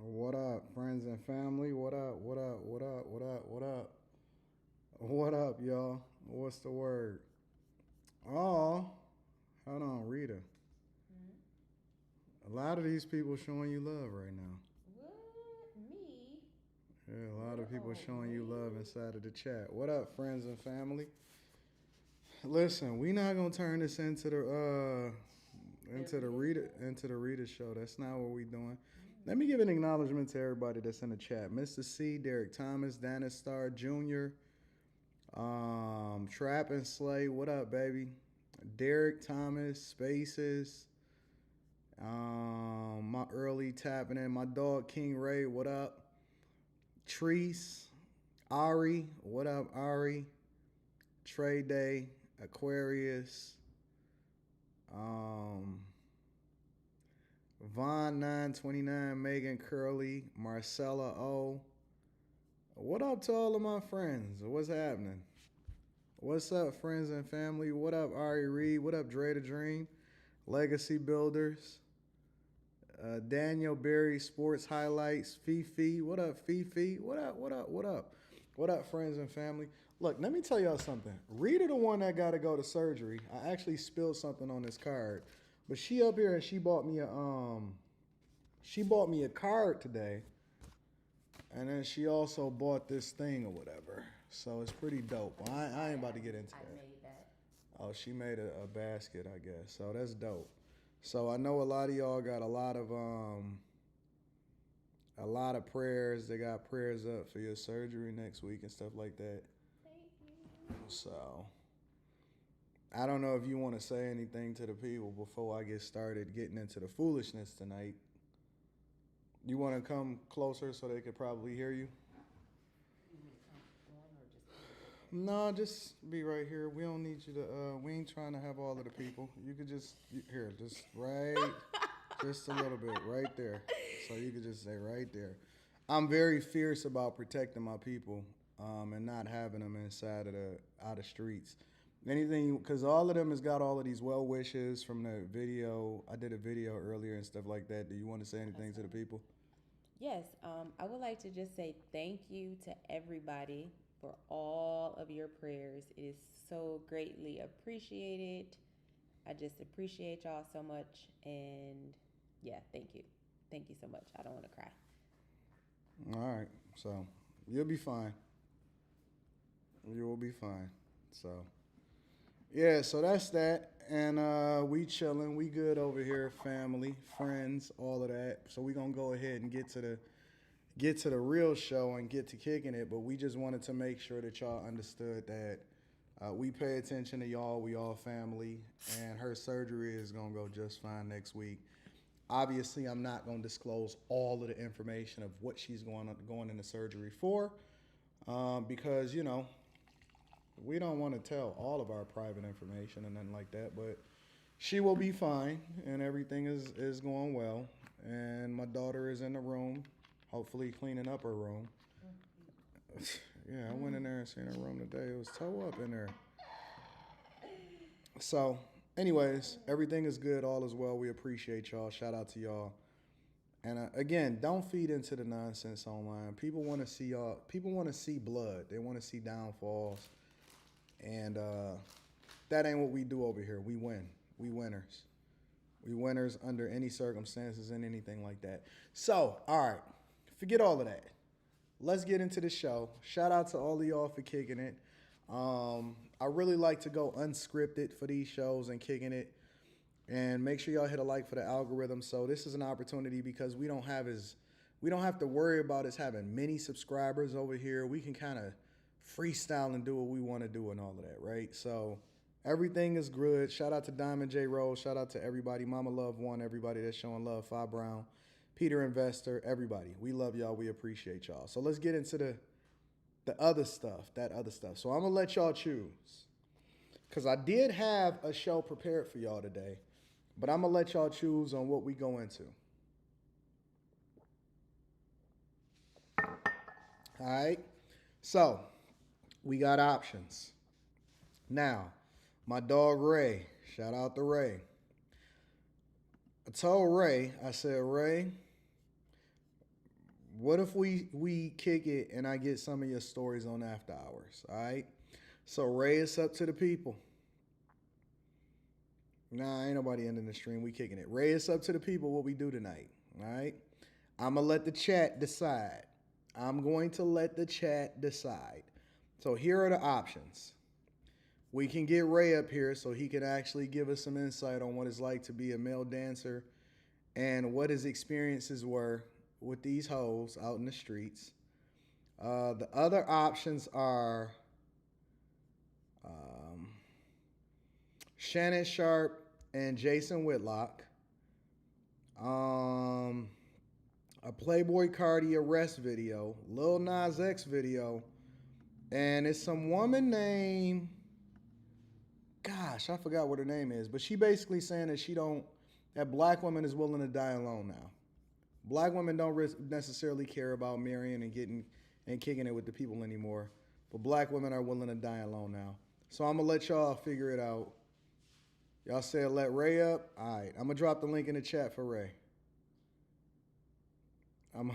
What up, friends and family? What up? What up? What up? What up? What up? What up, y'all? What's the word? Oh, hold on, Rita. A lot of these people showing you love right now. What? Me? Yeah, a lot of people Oh, showing you love really? inside of the chat. What up, friends and family? Listen, we not gonna turn this into the The into the Rita Rita show? into the Rita show. That's not what we doing. Let me give an acknowledgement to everybody that's in the chat. Mr. C, Derek Thomas, Dennis Starr Jr., Trap and Slay, what up, baby? Derek Thomas, Spaces, my early tapping in, my dog King Ray, what up? Treese, Ari, what up, Ari? Trey Day, Aquarius, um, Von 929, Megan Curley, Marcella O. What up to all of my friends? What's happening? What's up, friends and family? What up, Ari Reed? What up, Dre the Dream? Legacy Builders. Daniel Berry Sports Highlights. Fifi. What up, Fifi? What up, what up, what up? What up, friends and family? Look, let me tell y'all something. Rita the one that got to go to surgery. I actually spilled something on this card. But she up here and she bought me a card today. And then she also bought this thing or whatever. So it's pretty dope. Well, I ain't about to get into I that. made that. Oh, she made a basket, I guess. So that's dope. So I know a lot of y'all got a lot of prayers. They got prayers up for your surgery next week and stuff like that. Thank you. So I don't know if you want to say anything to the people before I get started getting into the foolishness tonight. You want to come closer so they could probably hear you? You want me to come on or just be right there? No, just be right here. We don't need you to. We ain't trying to have all of the people. You could here, just right, just a little bit, right there. So you could just say right there. I'm very fierce about protecting my people, and not having them inside of the out of streets. Anything, because all of them has got all of these well wishes from the video. I did a video earlier and stuff like that. Do you want to say I anything to saw the it. people? Yes, I would like to just say thank you to everybody for all of your prayers. It is so greatly appreciated. I just appreciate y'all so much. And yeah, thank you. Thank you so much. I don't want to cry. All right, so you'll be fine. You will be fine. So. Yeah, so that's that. And we chilling. We good over here, family, friends, all of that. So we gonna go ahead and get to the real show and get to kicking it. But we just wanted to make sure that y'all understood that we pay attention to y'all. We all family, and her surgery is gonna go just fine next week. Obviously, I'm not gonna disclose all of the information of what she's going into surgery for, because we don't want to tell all of our private information and nothing like that, but she will be fine and everything is going well. And my daughter is in the room, hopefully cleaning up her room. Yeah, I went in there and seen her room today. It was toe up in there. So, anyways, everything is good. All is well. We appreciate y'all. Shout out to y'all. And again, don't feed into the nonsense online. People want to see y'all. People want to see blood. They want to see downfalls. And that ain't what we do over here. We win. We winners. We winners under any circumstances and anything like that. So, all right, forget all of that. Let's get into the show. Shout out to all of y'all for kicking it. I really like to go unscripted for these shows and kicking it. And make sure y'all hit a like for the algorithm. So this is an opportunity because we don't have to worry about us having many subscribers over here. We can kind of freestyle and do what we want to do and all of that, right? So everything is good. Shout out to Diamond J Rose. Shout out to everybody. Mama Love One, everybody that's showing love. Fi Brown, Peter Investor, everybody. We love y'all. We appreciate y'all. So let's get into the other stuff, that other stuff. So I'm gonna let y'all choose. Cause I did have a show prepared for y'all today, but I'm gonna let y'all choose on what we go into. All right. So we got options. Now, my dog Ray, shout out to Ray. I told Ray, I said, Ray, What if we kick it and I get some of your stories on after hours? All right. So Ray, it's up to the people. Nah, ain't nobody ending the stream. We kicking it. Ray, it's up to the people what we do tonight. All right. I'm gonna let the chat decide. I'm going to let the chat decide. So here are the options. We can get Ray up here so he can actually give us some insight on what it's like to be a male dancer and what his experiences were with these hoes out in the streets. The other options are um, Shannon Sharp and Jason Whitlock. Um, a Playboy Cardi arrest video, Lil Nas X video, and it's some woman named, gosh, I forgot what her name is, but she basically saying that that black women is willing to die alone now. Black women don't necessarily care about marrying and getting and kicking it with the people anymore, but black women are willing to die alone now. So I'm gonna let y'all figure it out. Y'all said let Ray up. All right, I'm gonna drop the link in the chat for Ray. I'm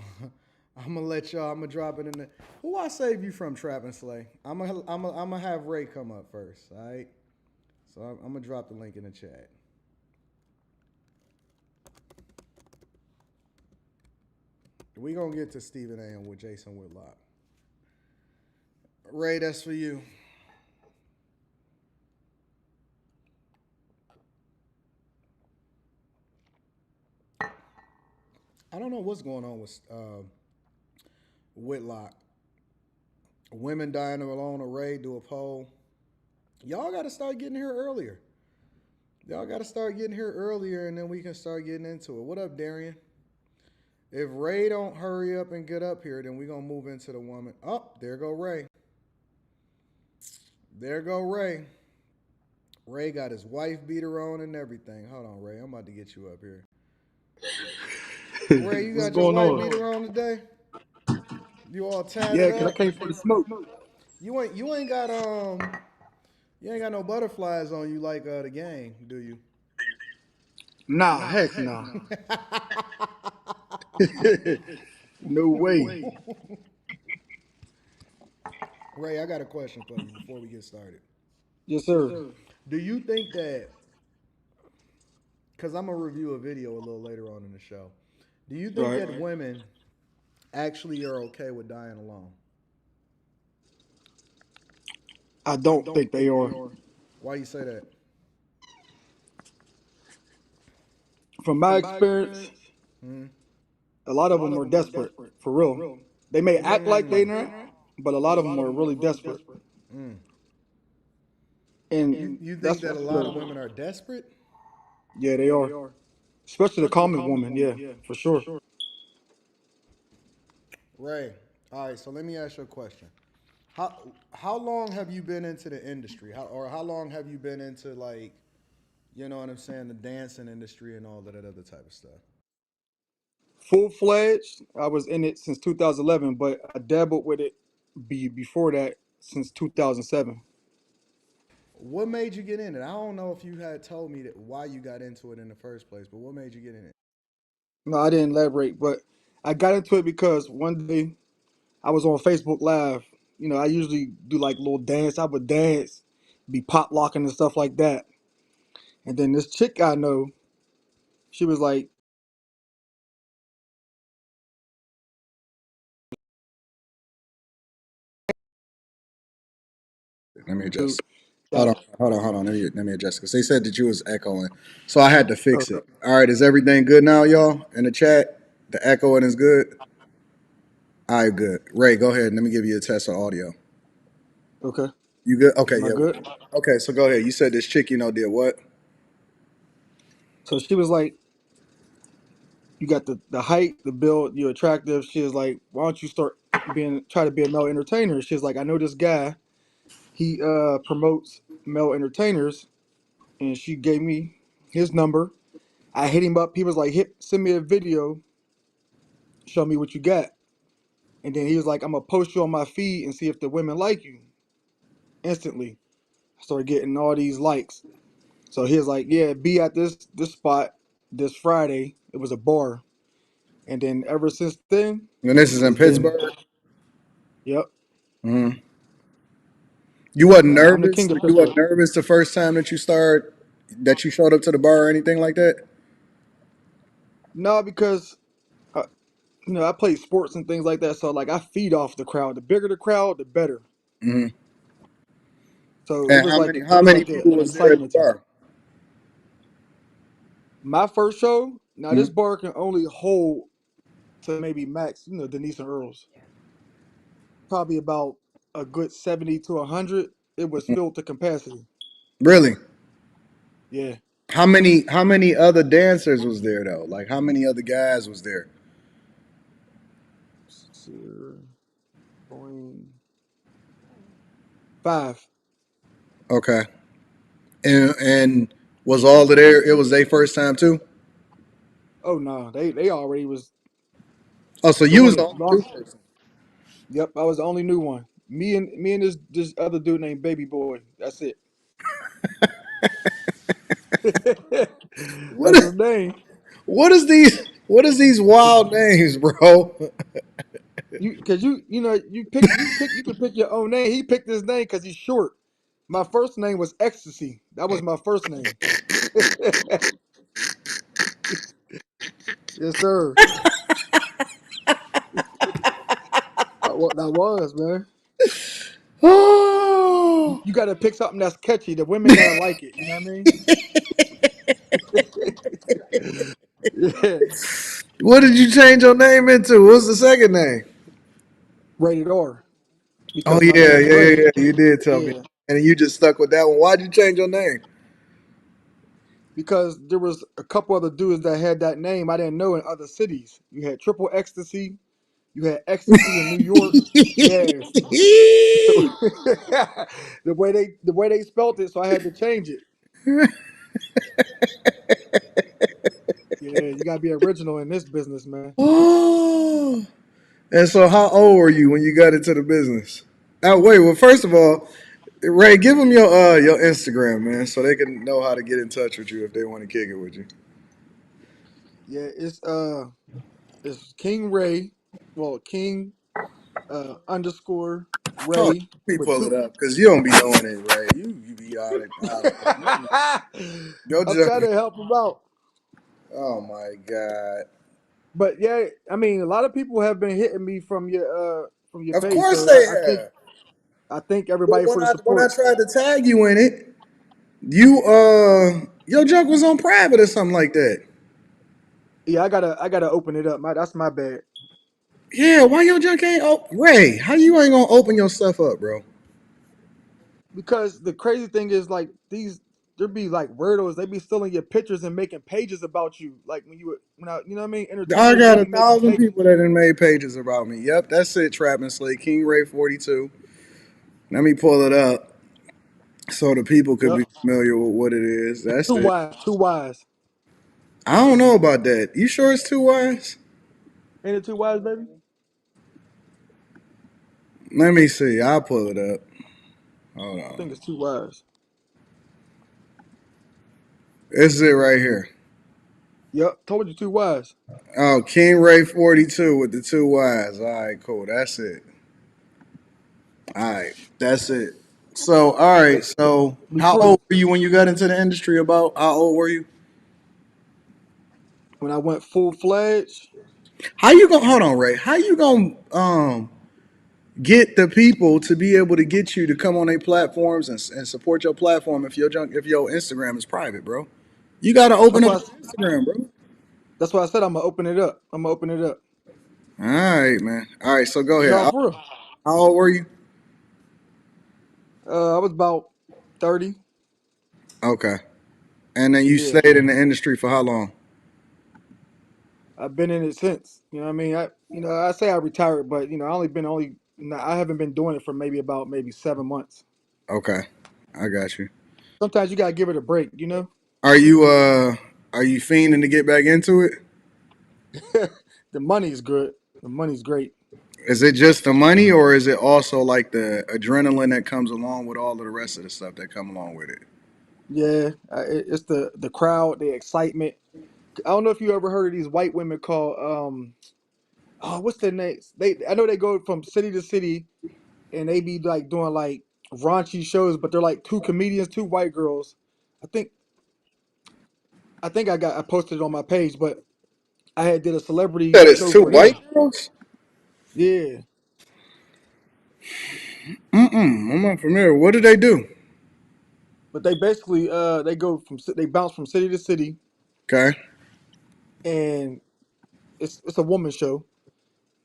I'm gonna let y'all. I'm gonna drop it in the. Who I save you from, Trap and Slay? I'm gonna have Ray come up first. All right. So I'm gonna drop the link in the chat. We gonna get to Stephen A. with Jason Whitlock. Ray, that's for you. I don't know what's going on with Whitlock. Women dying alone. A Ray do a poll. Y'all got to start getting here earlier. Y'all got to start getting here earlier, and then we can start getting into it. What up, Darian? If Ray don't hurry up and get up here, then we gonna move into the woman. Oh, there go Ray. There go Ray. Ray got his wife beater on and everything. Hold on, Ray. I'm about to get you up here. Ray, you What's got your going wife on? beater on today? You all tatted Yeah, cause I up? came for the smoke. You ain't got you ain't got no butterflies on you like the gang, do you? Nah, heck nah. No way. Ray, I got a question for you before we get started. Yes, sir. Do you think that, because I'm going to review a video a little later on in the show, do you think Right. that women actually are okay with dying alone? I don't think they are. Why you say that? From my experience, Hmm. a lot of them are desperate, for real. They may act like they not, but a lot of them are really desperate. Mm. And You think that's that a lot of women are desperate? yeah, they are. Especially the common woman, yeah, for sure. Ray, all right, so let me ask you a question. How long have you been into the industry? How long have you been into, like, you know what I'm saying, the dancing industry and all of that other type of stuff? Full fledged, I was in it since 2011, but I dabbled with it before that since 2007. What made you get in it? I don't know if you had told me that why you got into it in the first place, but what made you get in it? No, I didn't elaborate, but I got into it because one day I was on Facebook Live. You know, I usually do like little dance. I would dance, be pop locking and stuff like that. And then this chick I know, she was like, Let me dude, adjust. Hold that on, hold on. Let me adjust because they said that you was echoing, so I had to fix okay, it. All right, is everything good now, y'all? In the chat, the echoing is good. All right, good. Ray, go ahead. Let me give you a test of audio. okay. You good? Okay, Am I yeah. good? Okay, so go ahead. You said this chick, did what? So she was like, you got the height, the build, you're attractive. She was like, why don't you start try to be a male entertainer? She's like, I know this guy, he promotes male entertainers, and she gave me his number. I hit him up. He was like, send me a video, show me what you got. And then he was like, I'm gonna post you on my feed and see if the women like you. Instantly, I started getting all these likes. So he was like, yeah, be at this spot this Friday. It was a bar. And then ever since then, And this is in it's been, Pittsburgh. yep. Mm. You Yep. wasn't I'm the nervous. king of You wasn't Pittsburgh. nervous the first time that you showed up to the bar or anything like that. No, because uh, I play sports and things like that. So like I feed off the crowd. The bigger the crowd, the better. Hmm. So it And was like how many people an was there at the excitement to me. bar? My first show, now this Hmm. bar can only hold to maybe max, Denise and Earl's. Probably about a good 70 to 100. It was filled to capacity. Really? Yeah. How many other dancers was there though? Like how many other guys was there? Going 5. Okay. And was all of there? It was their first time too. Oh no, they already was Oh, so you was doing the it only new long. person. Yep, I was the only new one. Me and this other dude named Baby Boy. That's it. What That's is his name. what is these wild names, bro? Cause you can pick your own name. He picked his name because he's short. My first name was Ecstasy. That was my first name. Yes, sir. That was, man. Oh, You got to pick something that's catchy. The women gotta like it. You know what I mean? Yeah. what did you change your name into? What's the second name? Rated R Oh because my yeah, name is yeah, yeah, Ray. yeah. You did tell me, Yeah. and you just stuck with that one. Why'd you change your name? Because there was a couple other dudes that had that name I didn't know in other cities. You had Triple Ecstasy. You had Ecstasy in New York. Yes. So the way they spelt it, so I had to change it. Yeah, you gotta be original in this business, man. Oh, and so how old were you when you got into the business? Wait, well, first of all, Ray, give them your Instagram, man, so they can know how to get in touch with you if they want to kick it with you. Yeah, it's King Ray. Well, King underscore Hold on, Ray let me with pull it two. up because you don't be knowing it, Ray. You be out of your I'm trying junk. to help him out. Oh my god! But yeah, I mean, a lot of people have been hitting me from your Of page, course so they I think have. I thank But everybody when for the I support. tried to tag you in it, your junk was on private or something like that. Yeah, I gotta open it up. That's my bad. Yeah, why your junk ain't open? Ray, how you ain't gonna open your stuff up, bro? Because the crazy thing is like there be like weirdos. They be stealing your pictures and making pages about you. Like when I you know what I mean I entertainers. They got a be making thousand pages. people that done made pages about me. Yep, that's it. Trap and Slay King Ray 42. Let me pull it up so the people could Yep. be familiar with what it is. That's Too it. wise. Too wise. I don't know about that. You sure it's too wise? Ain't it too wise, baby? Let me see. I'll pull it up. Hold I think on. it's too wise. This is it right here. Yep. Told you too wise. Oh, King Ray 42 with the two Y's. All right, cool. That's it. All right, that's it. So, all right. So, Be how free. old were you when you got into the industry? About how old were you? When I went full fledged, How you gonna hold on, Ray? How you gonna get the people to be able to get you to come on their platforms and support your platform if your Instagram is private, bro? You gotta open that's up why your Instagram, bro. that's why I said I'm gonna open it up. I'm gonna open it up. All right, man. All right, so go ahead. No, How, for real. how old were you? I was about 30. Okay, and then you Yeah. stayed in the industry for how long? I've been in it since. You know what I mean? I say I retired, but I haven't been doing it for maybe 7 months. Okay, I got you. Sometimes you gotta give it a break, you know? Are you uh are you fiending to get back into it? The money's good. The money's great. Is it just the money, or is it also like the adrenaline that comes along with all of the rest of the stuff that come along with it? Yeah. It's the crowd, the excitement. I don't know if you ever heard of these white women called oh, what's their names? I know they go from city to city and they be like doing like raunchy shows, but they're like two comedians, two white girls. I think I posted it on my page, but I had did a celebrity That is show two for white them. girls. Yeah, I'm not familiar. What do they do? but they basically they bounce from city to city, Okay. and it's a woman show,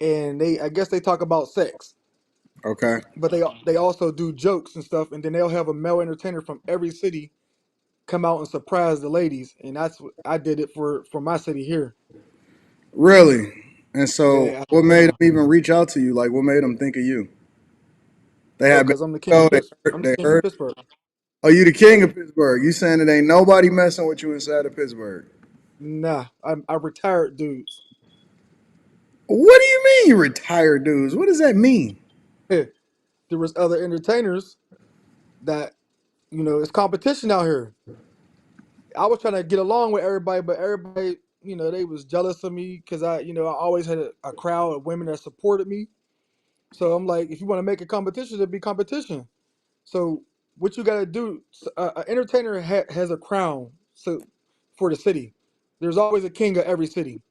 and they I guess they talk about sex, Okay. but they also do jokes and stuff, and then they'll have a male entertainer from every city come out and surprise the ladies, and that's what I did it for my city here. Really? And so, Yeah, what made them even reach out to you? Like, what made them think of you? They oh, had been. cause I'm the king Oh, of they Pitts. heard. I'm the They king of heard. Pittsburgh. Oh, you the king Yeah, of Pittsburgh. You saying it ain't nobody messing with you inside of Pittsburgh? nah, I retired dudes. What do you mean, you retired dudes? What does that mean? There was other entertainers that it's competition out here. I was trying to get along with everybody, but everybody they was jealous of me because I always had a crowd of women that supported me. So I'm like, if you want to make a competition, there'll be competition. So what you got to do? An entertainer has a crown. So for the city, there's always a king of every city.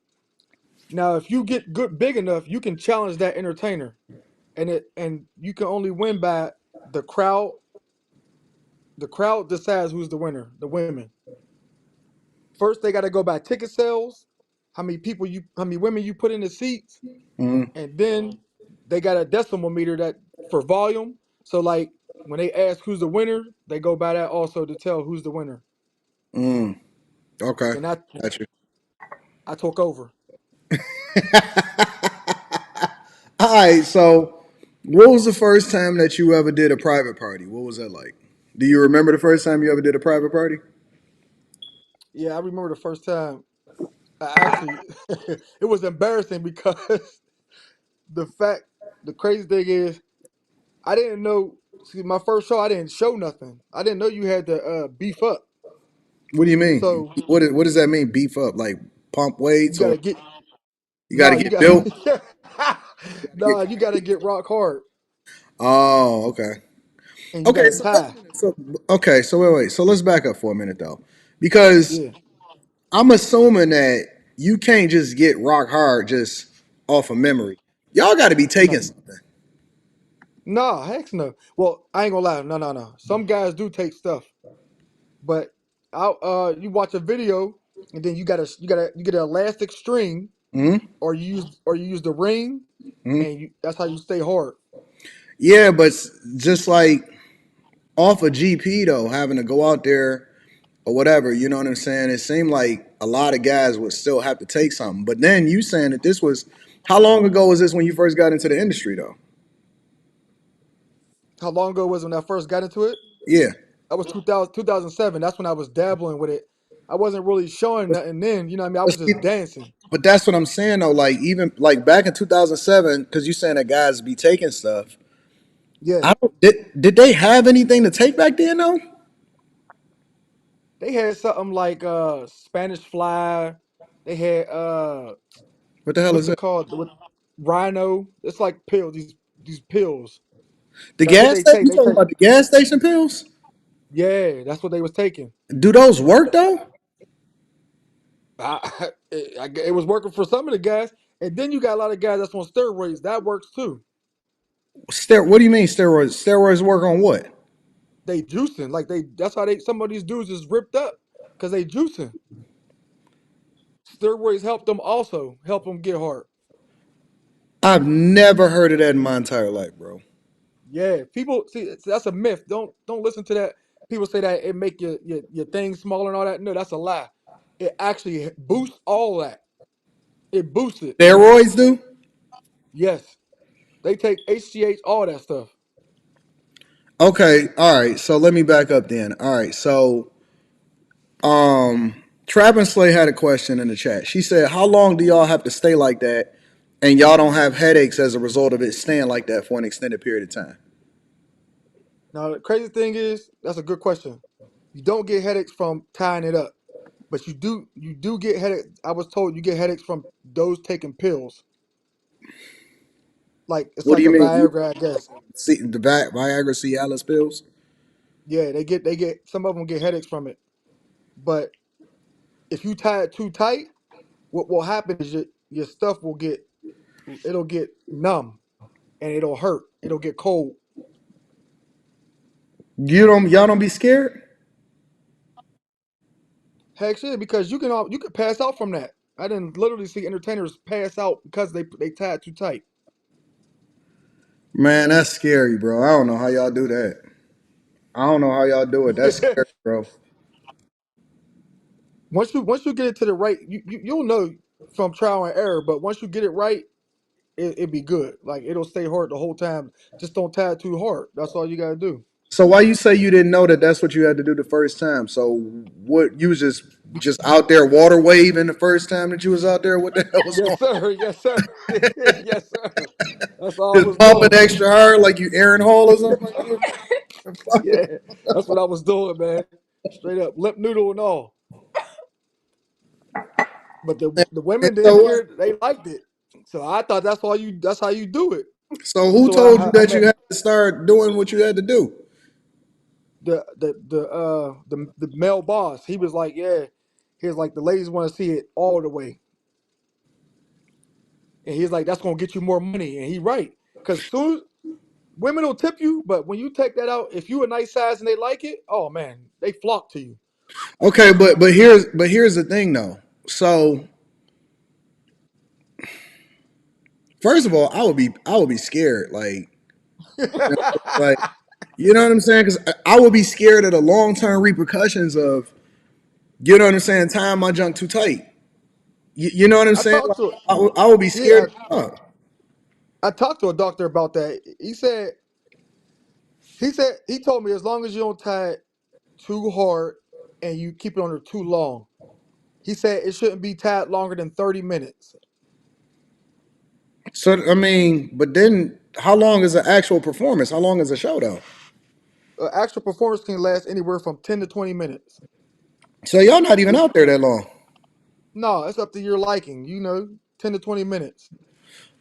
Now, if you get good big enough, you can challenge that entertainer, and you can only win by the crowd. The crowd decides who's the winner. The women first, they got to go by ticket sales, how many women you put in the seats, Mm, and then they got a decimal meter that for volume. So like when they ask who's the winner, they go by that also to tell who's the winner. mm, okay, And I got you. I took over. All right. So, what was the first time that you ever did a private party? What was that like? Do you remember the first time you ever did a private party? Yeah, I remember the first time. I actually, it was embarrassing because the fact, the crazy thing is, I didn't know. See, my first show, I didn't show nothing. I didn't know you had to beef up. What do you mean? So What does that mean? Beef up, like pump you weights, got or to get you got nah, to you get got built? nah, you got to get rock hard, Oh, okay. and you got Okay, to so wait a tie. minute. So wait. So let's back up for a minute though, because Yeah, I'm assuming that you can't just get rock hard just off of memory. Y'all got to be no, taking something. nah, heck no. Well, I ain't gonna lie, no, no, no. Some guys do take stuff, but you watch a video, and then you get an elastic string, Hmm. or you use the ring, Hmm. and that's how you stay hard. Yeah, but just like off of GP though, having to go out there or whatever, you know what I'm saying? It seemed like a lot of guys would still have to take something. But then you saying that this was how long ago was this when you first got into the industry though? How long ago was it when I first got into it? Yeah. That was 2007. That's when I was dabbling with it. I wasn't really showing nothing then. You know what I mean? I But, was see, just dancing. but that's what I'm saying though. Like even like back in 2007, because you saying that guys be taking stuff. Yeah, I don't did they have anything to take back then though? they had something like Spanish fly. They had What the hell is what's it that? called? Rhino. It's like pills. These pills. The That's what gas they station? take. You They talking take. about the gas station pills? Yeah, that's what they was taking. Do those work though? It was working for some of the guys, and then you got a lot of guys that's on steroids. That works too. What do you mean steroids? Steroids work on what? They juicing like they. That's how they. Some of these dudes is ripped up because they juicing. Steroids help them also help them get hard. I've never heard of that in my entire life, bro. Yeah, people see that's a myth. Don't listen to that. People say that it make your thing smaller and all that. No, that's a lie. It actually boosts all that. It boosts it. Steroids do? Yes, they take HGH, all that stuff. Okay, all right. So let me back up then. All right, so Trap and Slay had a question in the chat. She said, "How long do y'all have to stay like that, and y'all don't have headaches as a result of it staying like that for an extended period of time?" Now the crazy thing is that's a good question. You don't get headaches from tying it up, but you do get headache. I was told you get headaches from those taking pills. Like it's What do like you a mean? Viagra, I guess. See, the Viagra Cialis pills? Yeah, they get some of them get headaches from it. But if you tie it too tight, what will happen is your stuff it'll get numb and it'll hurt. It'll get cold. Y'all don't be scared? Heck shit, because you can pass out from that. I didn't literally see entertainers pass out because they tied too tight. Man, that's scary, bro. I don't know how y'all do that. I don't know how y'all do it. That's scary, bro. Once you get it to the right, you'll know from trial and error. But once you get it right, it be good. Like it'll stay hard the whole time. Just don't tie it too hard. That's all you gotta do. So why you say you didn't know that that's what you had to do the first time? So what you was just out there water waving the first time that you was out there? What the hell was Yes, going sir. Yes, sir. Yes, sir. That's all I on? was Just pumping doing. extra hard like you Aaron Hall or something like that? Yeah, that's what I was doing, man. Straight up limp noodle and all. But the And women didn't so care. They liked it. So I thought that's how you do it. so who So told you I that you met had to start doing what you had to do? the male boss. He was like, yeah. He was like, the ladies want to see it all the way, and he's like, that's gonna get you more money. And he right, because soon women will tip you, but when you take that out, if you a nice size and they like it, oh man, they flock to you. Okay, but here's the thing though. So first of all, I would be scared. Like you know what I'm saying? Because I would be scared of the long term repercussions of you know what I'm saying, tying my junk too tight. You know what I'm I saying? talked Like, to I would be scared. yeah, Of. I talked to a doctor about that. He said he told me as long as you don't tie it too hard and you keep it on there too long. He said it shouldn't be tied longer than 30 minutes. So I mean, but then how long is the actual performance? How long is the show though? Actual performance can last anywhere from 10 to 20 minutes. So y'all not even Just out there that long. no, it's up to your liking. 10 to 20 minutes.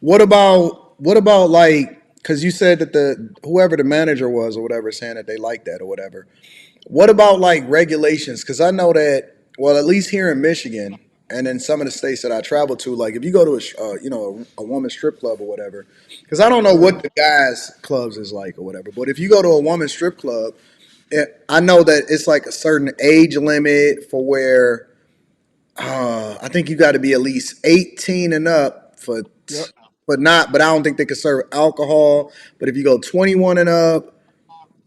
What about like because you said that the whoever the manager was or whatever saying that they like that or whatever. What about like regulations? Because I know that well, at least here in Michigan and in some of the states that I travel to, like if you go to a woman's strip club or whatever, because I don't know Right. what the guys clubs is like or whatever, but if you go to a woman's strip club, I know that it's like a certain age limit for where I think you got to be at least 18 and up Yep. but I don't think they can serve alcohol. But if you go 21 and up,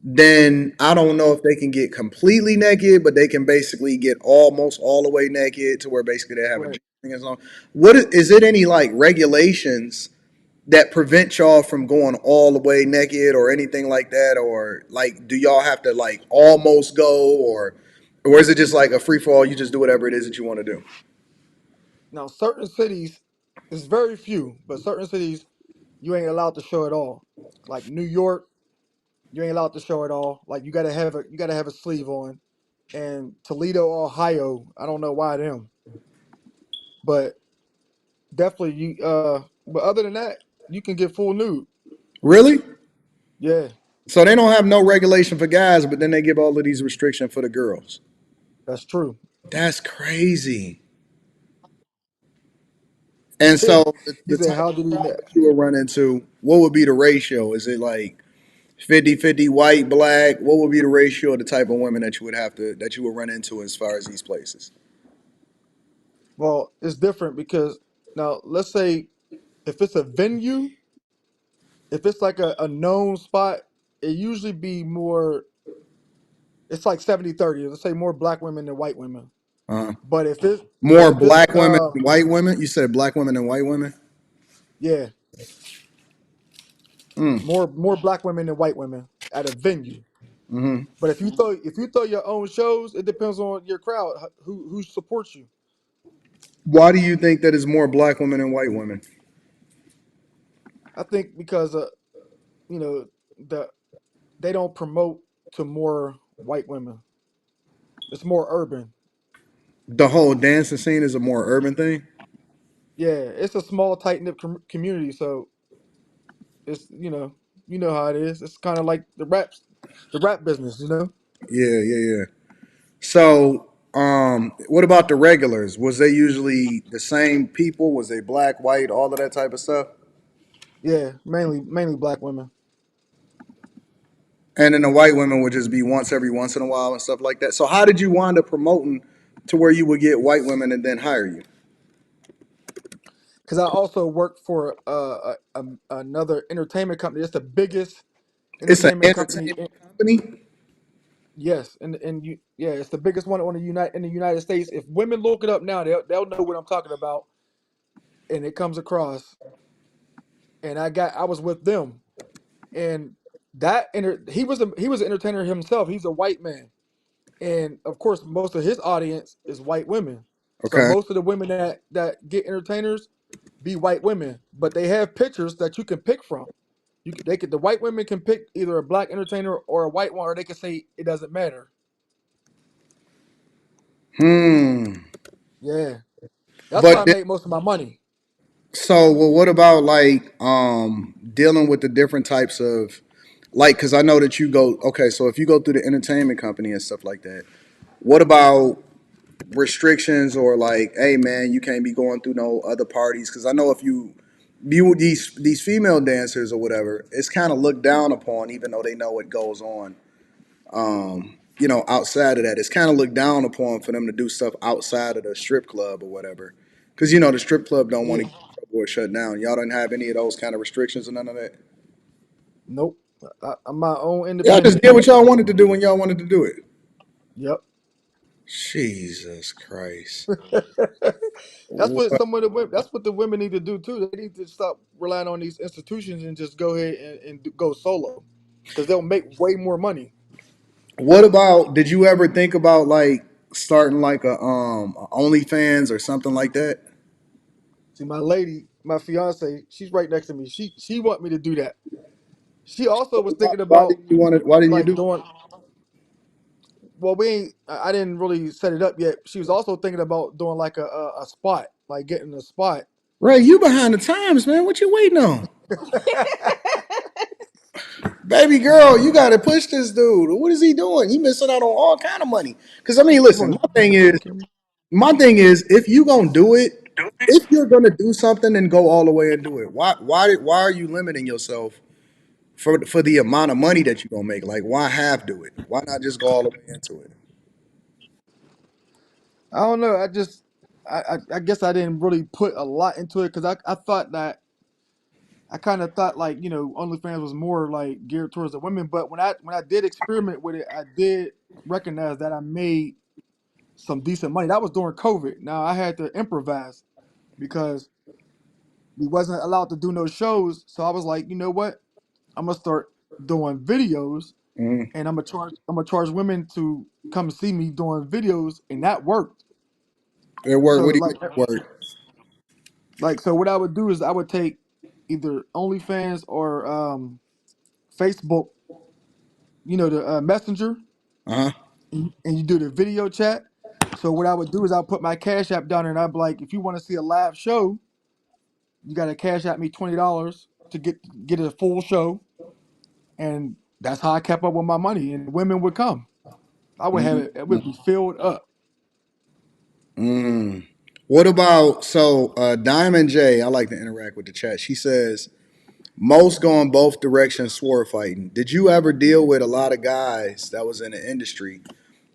then I don't know if they can get completely naked, but they can basically get almost all the way naked to where basically they have a Right. drink and so on. Is it any like regulations that prevent y'all from going all the way naked or anything like that? Or like do y'all have to like almost go or is it just like a free for all, you just do whatever it is that you want to do? Now, certain cities, it's very few, but certain cities you ain't allowed to show it all. Like New York, you ain't allowed to show it all. Like you gotta have a sleeve on. And Toledo, Ohio, I don't know why them, but definitely you. But other than that, you can get full nude. Really? Yeah, So they don't have no regulation for guys, but then they give all of these restrictions for the girls. that's true. That's crazy. And he so the said, type "How of did he guy know?" that you will run into, what would be the ratio? Is it like 50-50 white, black? What would be the ratio of the type of women that you would run into as far as these places? Well, it's different because now let's say if it's a venue, if it's like a known spot, it usually be more. It's like 70-30. Let's say more black women than white women. Uh, But if it, but More if it's black women than white women? You said black women and white women? yeah, Mm. more black women than white women at a venue. Hmm. But if you throw your own shows, it depends on your crowd who supports you. Why do you think that is more black women and white women? I think because you know the they don't promote to more white women. It's more urban. The whole dancing scene is a more urban thing. Yeah, it's a small, tight knit community, so it's you know how it is. It's kind of like the rap business, you know. Yeah, yeah, yeah. So, what about the regulars? Was they usually the same people? Was they black, white, all of that type of stuff? Yeah, mainly black women. And then the white women would just be once every once in a while and stuff like that. So, how did you wind up promoting to where you would get white women and then hire you? Because I also work for another entertainment company. It's the biggest It's an entertainment company. entertainment company. Yes, and you yeah, it's the biggest one on the United States. If women look it up now, they'll know what I'm talking about, and it comes across. And I was with them, and he was an entertainer himself. He's a white man, and of course, most of his audience is white women. So Okay. most of the women that get entertainers be white women, but they have pictures that you can pick from. The white women can pick either a black entertainer or a white one, or they can say it doesn't matter. Hmm. Yeah, that's why But I make most of my money. so, well, what about like dealing with the different types of like? Because I know that you go okay. So if you go through the entertainment company and stuff like that, what about restrictions or like, hey man, you can't be going through no other parties? Because I know if you these female dancers or whatever, it's kind of looked down upon, even though they know what goes on. Outside of that, it's kind of looked down upon for them to do stuff outside of the strip club or whatever. Because the strip club don't want Yeah, to get in trouble or shut down. Y'all don't have any of those kind of restrictions or none of that. nope. I'm my own Y'all just independent. did what y'all wanted to do when y'all wanted to do it. Yep. Jesus Christ. That's what What? some of the women. That's what the women need to do too. They need to stop relying on these institutions and just go ahead and go solo, because they'll make way more money. What about? Did you ever think about like starting like a OnlyFans or something like that? See, my lady, my fiance, she's right next to me. She want me to do that. She also was thinking Why about didn't you want it? Why didn't you like do? doing. Well, we ain't. I didn't really set it up yet. She was also thinking about doing like a spot, like getting a spot. Ray, you behind the times, man. What you waiting on? Baby girl, you got to push this dude. What is he doing? He missing out on all kind of money. Because I mean, You listen, want to do it, Kimmy? my thing is, if you gonna do it, if you're gonna do something, then go all the way and do it. Why are you limiting yourself for the amount of money that you're gonna make? Like, why half do it? Why not just go all the way into it? I don't know. I guess I didn't really put a lot into it because I thought that I kind of thought like OnlyFans was more like geared towards the women. But when I did experiment with it, I did recognize that I made some decent money. That was during COVID. Now I had to improvise because we wasn't allowed to do no shows. So I was like, you know what? I'm gonna start doing videos, Mhm. and I'm gonna charge women to come see me doing videos, and that worked. It work. So What do you mean it work? so what I would do is I would take either OnlyFans or Facebook, the Messenger, Uh huh. and you do the video chat. So what I would do is I'll put my Cash App down there, and I'd be like, if you want to see a live show, you got to Cash App me $20 to get a full show, and that's how I kept up with my money. And women would come. I would have it. It would be filled up. Mm. What about Diamond J? I like to interact with the chat. She says most go in both directions sword fighting. Did you ever deal with a lot of guys that was in the industry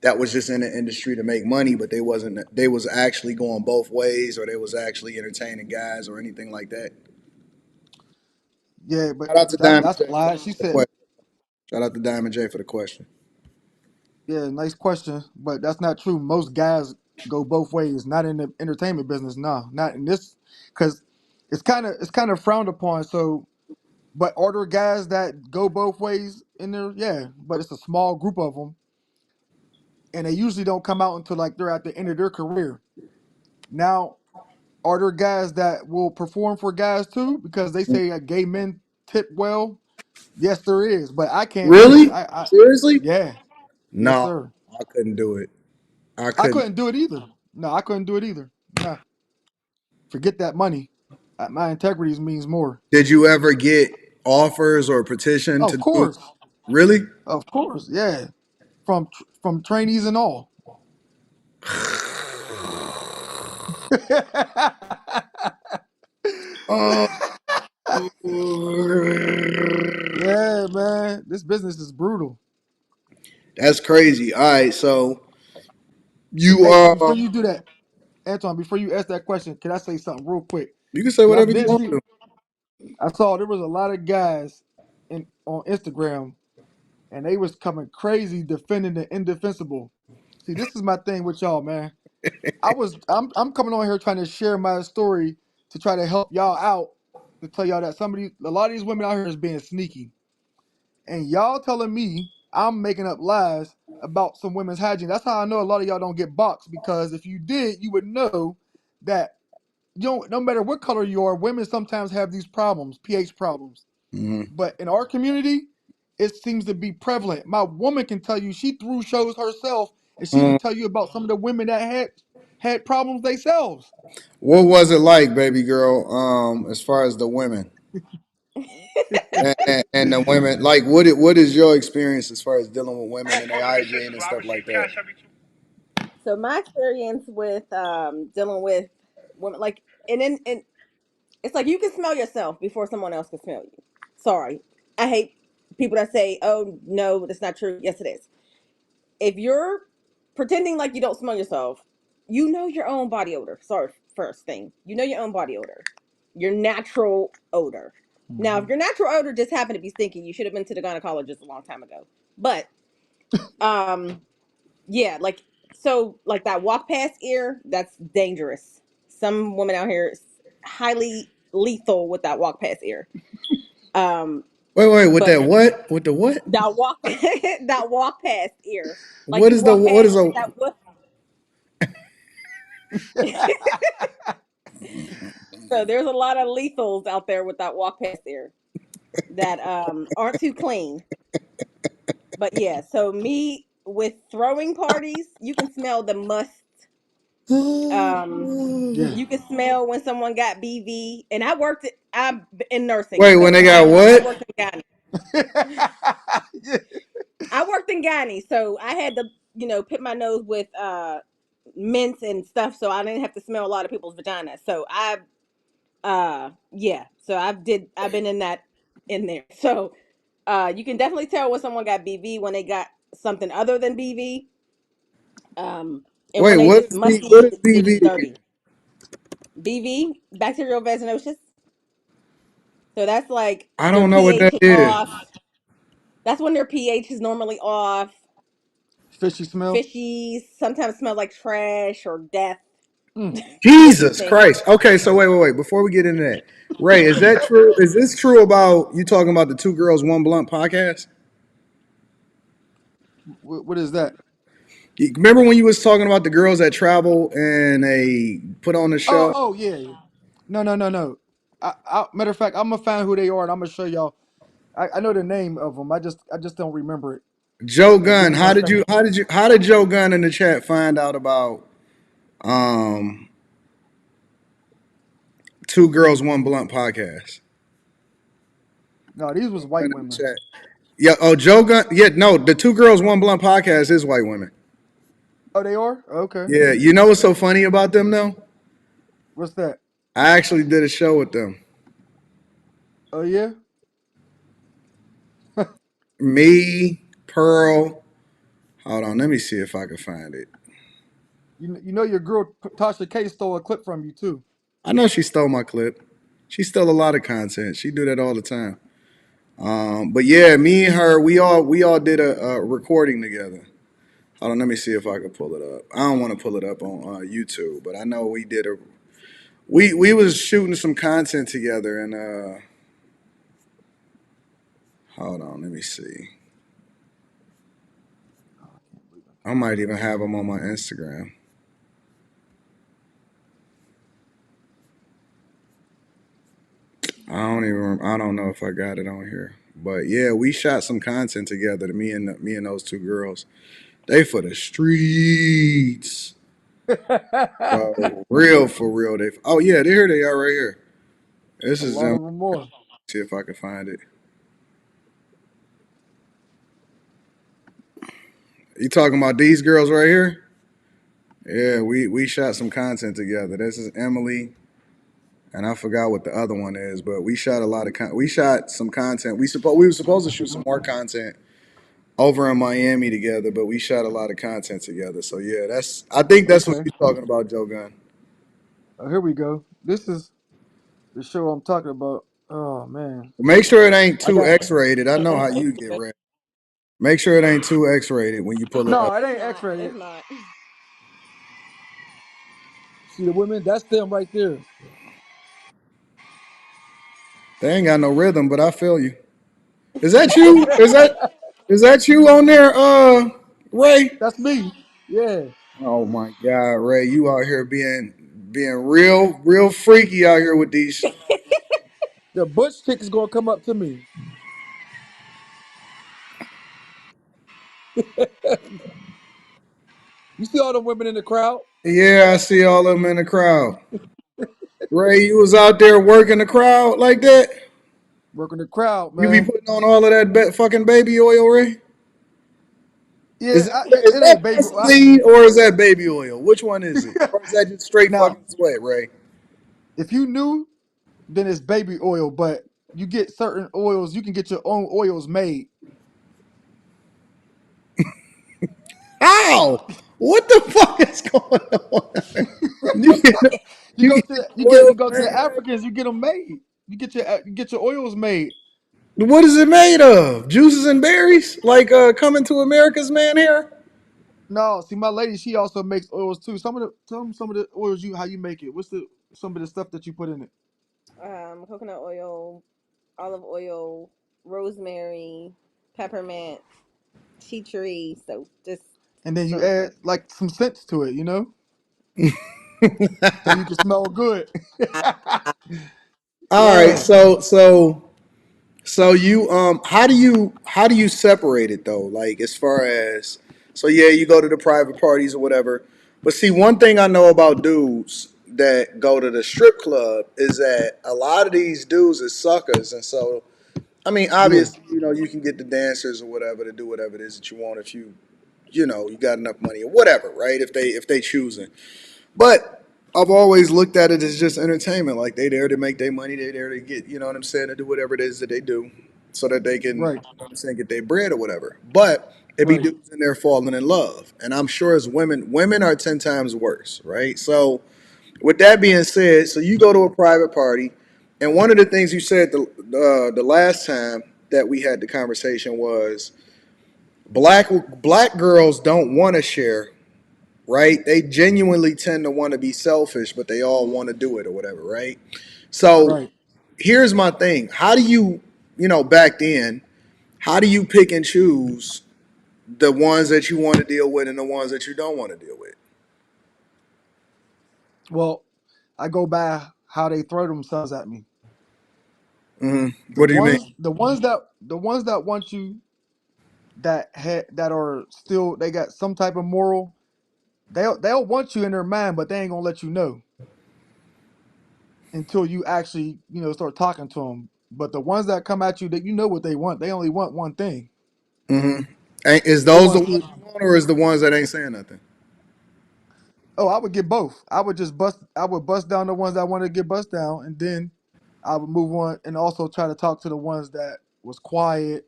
that was just in the industry to make money, but they was actually going both ways or they was actually entertaining guys or anything like that? Yeah, but Shout out to that's Diamond that's J a lie. She for the said, question. Shout out to Diamond J for the question. yeah, nice question, but that's not true. Most guys go both ways. Not in the entertainment business. No, not in this, because it's kind of frowned upon. So, but are there guys that go both ways in there? Yeah, but it's a small group of them, and they usually don't come out until like they're at the end of their career. Now, are there guys that will perform for guys too because they say gay men tip well? Yes, there is, but I can't do it. Really? I Seriously? yeah, yes, No, sir. I couldn't do it. I I couldn't. couldn't do it either. No, I couldn't do it either. Nah, forget that money. My integrity means more. Did you ever get offers or petition to Of do? course, Really? of course, yeah. From trainees and all. Oh, Yeah, man. This business is brutal. that's crazy. All right, so you Hey, before you do that, Anton, before you ask that question, can I say something real quick? you can say Cause I whatever you did want see, to. I saw there was a lot of guys on Instagram, and they was coming crazy defending the indefensible. See, this is my thing with y'all, man. I'm coming on here trying to share my story to try to help y'all out to tell y'all that a lot of these women out here is being sneaky, and y'all telling me I'm making up lies about some women's hygiene. That's how I know a lot of y'all don't get boxed, because if you did, you would know that you don't, no matter what color you are, women sometimes have these problems, pH problems. Mm-hmm. But in our community, it seems to be prevalent. My woman can tell you she threw shows herself, and she can tell you about some of the women that had problems themselves. What was it like, baby girl? As far as the women and the women, like, what is your experience as far as dealing with women and their hygiene and stuff like that? So my experience with dealing with women, like, and it's like you can smell yourself before someone else can smell you. Sorry, I hate people that say, "Oh no, that's not true." Yes, it is. If you're pretending like you don't smell yourself, you know your own body odor. Sorry, first thing, you know your own body odor, your natural odor. Now, Mm-hmm. if your natural odor just happened to be stinky, you should have been to the gynecologist a long time ago. But um, yeah, like, so like that walk past ear, that's dangerous. Some woman out here is highly lethal with that walk past ear. Um, Wait, with but that what? With the what? that walk that walk past ear, like What you is the walk what past is a? that what. So there's a lot of lethals out there with that walk past ear that aren't too clean. But yeah, so me with throwing parties, you can smell the must. Um, Yeah. you can smell when someone got BV. And I'm in nursing, Wait, when so they got I what? worked in gynae. Yeah. I worked in gynae, so I had to, put my nose with mints and stuff, so I didn't have to smell a lot of people's vaginas. So yeah, so I've been in there. So you can definitely tell when someone got BV when they got something other than BV. And Wait, when they what just is what musty, is they just BV? dirty. BV, bacterial vaginosis. So that's like I their don't know what that pH is is. off. That's when their pH is normally off. Fishy smell. Fishy, sometimes smell like trash or death. Mm. What you Jesus think? Christ. Okay, so wait. Before we get into that, Ray, is that true? Is this true about you talking about the Two Girls One Blunt podcast? What is that? Remember when you was talking about the girls that travel and they put on the Oh, show? oh yeah, yeah. No, no, no, no. Matter of fact, I'm gonna find who they are, and I'm gonna show y'all. I know the name of them. I just don't remember it. Joe Give Gunn. me 1 second. How did Joe Gunn in the chat find out about um Two Girls One Blunt podcast? No, these was In white the women. chat. Yeah, oh Joe Gunn. Yeah, no, the Two Girls One Blunt podcast is white women. Oh, they are. Okay. Yeah, you know what's so funny about them though? What's that? I actually did a show with them. Oh yeah. Me, Pearl. Hold on, let me see if I can find it. You know your girl Tasha K stole a clip from you too. I know she stole my clip. She stole a lot of content. She do that all the time. But yeah, me and her, we all did a recording together. Hold on, let me see if I can pull it up. I don't want to pull it up on YouTube, but I know we did a we was shooting some content together, and hold on, let me see. Oh, I can't believe I I can't might find even this. have them on my Instagram. I don't know if I got it on here, but yeah, we shot some content together. Me and those two girls. They for the streets. A Bro, real for real. Oh yeah, here they are right here. This is lot them. of them more. See if I can find it. You talking about these girls right here? Yeah, we shot some content together. This is Emily, and I forgot what the other one is, but we shot a lot of we shot some content. We were supposed to shoot some more content over in Miami together, but we shot a lot of content together. So yeah, I think that's what Okay. you're talking about, Joe Gunn. Oh, here we go. This is the show I'm talking about. Oh man, Make sure it ain't I too got X-rated. I know how you get ready. Make sure it ain't too X-rated when you pull it no. up. It It's ain't not. X-rated. It's not. See the women? That's them right there. They ain't got no rhythm, but I feel you. Is that you? Is that you on there, Ray? That's me. Yeah. Oh my God, Ray, you out here being real freaky out here with these. The butch chick is gonna come up to me. You see all the women in the crowd Yeah, I see all of them in the crowd. Ray, you was out there working the crowd like that. working the crowd, You be man. putting on all of that fucking baby oil, Ray. Yeah, Is it that ain't baby. Vaseline or is that baby oil? Which one is it? Or is that just straight Now, fucking sweat, Ray? if you knew, then it's baby oil. But you get certain oils. You can get your own oils made. How? What the fuck is going on? You get You you go get to oils, you go to man. the Africans. You get them made. You get your oils made. What is it made of? Juices and berries? Like coming to America's man here? No, see, my lady, she also makes oils too. Some of the oils you how you make it. What's the some of the stuff that you put in it? Coconut oil, olive oil, rosemary, peppermint, tea tree. So just And then you some add like some scents to it, so you can smell good. All right, Yeah, so you how do you separate it though? Like as far as so yeah, you go to the private parties or whatever. But see, one thing I know about dudes that go to the strip club is that a lot of these dudes is suckers, and so I mean, yeah, obviously, you can get the dancers or whatever to do whatever it is that you want if you got enough money or whatever, right? If they choosing. But I've always looked at it as just entertainment. Like they there to make their money, they there to get, you know what I'm saying, to do whatever it is that they do, so that they can, right, what I'm saying, get their bread or whatever. But it be right. dudes in there falling in love, and I'm sure as women are 10 times worse, right? So with that being said, so you go to a private party, and one of the things you said the last time that we had the conversation was black girls don't want to share, right? They genuinely tend to want to be selfish, but they all want to do it or whatever, right? So Right. here's my thing: how do you, back then, how do you pick and choose the ones that you want to deal with and the ones that you don't want to deal with? Well, I go by how they throw themselves at me. What do you mean? The ones that want you that are still they got some type of moral. They'll want you in their mind, but they ain't gonna let you know until you actually start talking to them. But the ones that come at you, that you know what they want. They only want one thing. Is They those the want ones you. you want, or is the ones that ain't saying nothing? Oh, I would get both. I would just bust. I would bust down the ones that wanted to get bust down, and then I would move on and also try to talk to the ones that was quiet.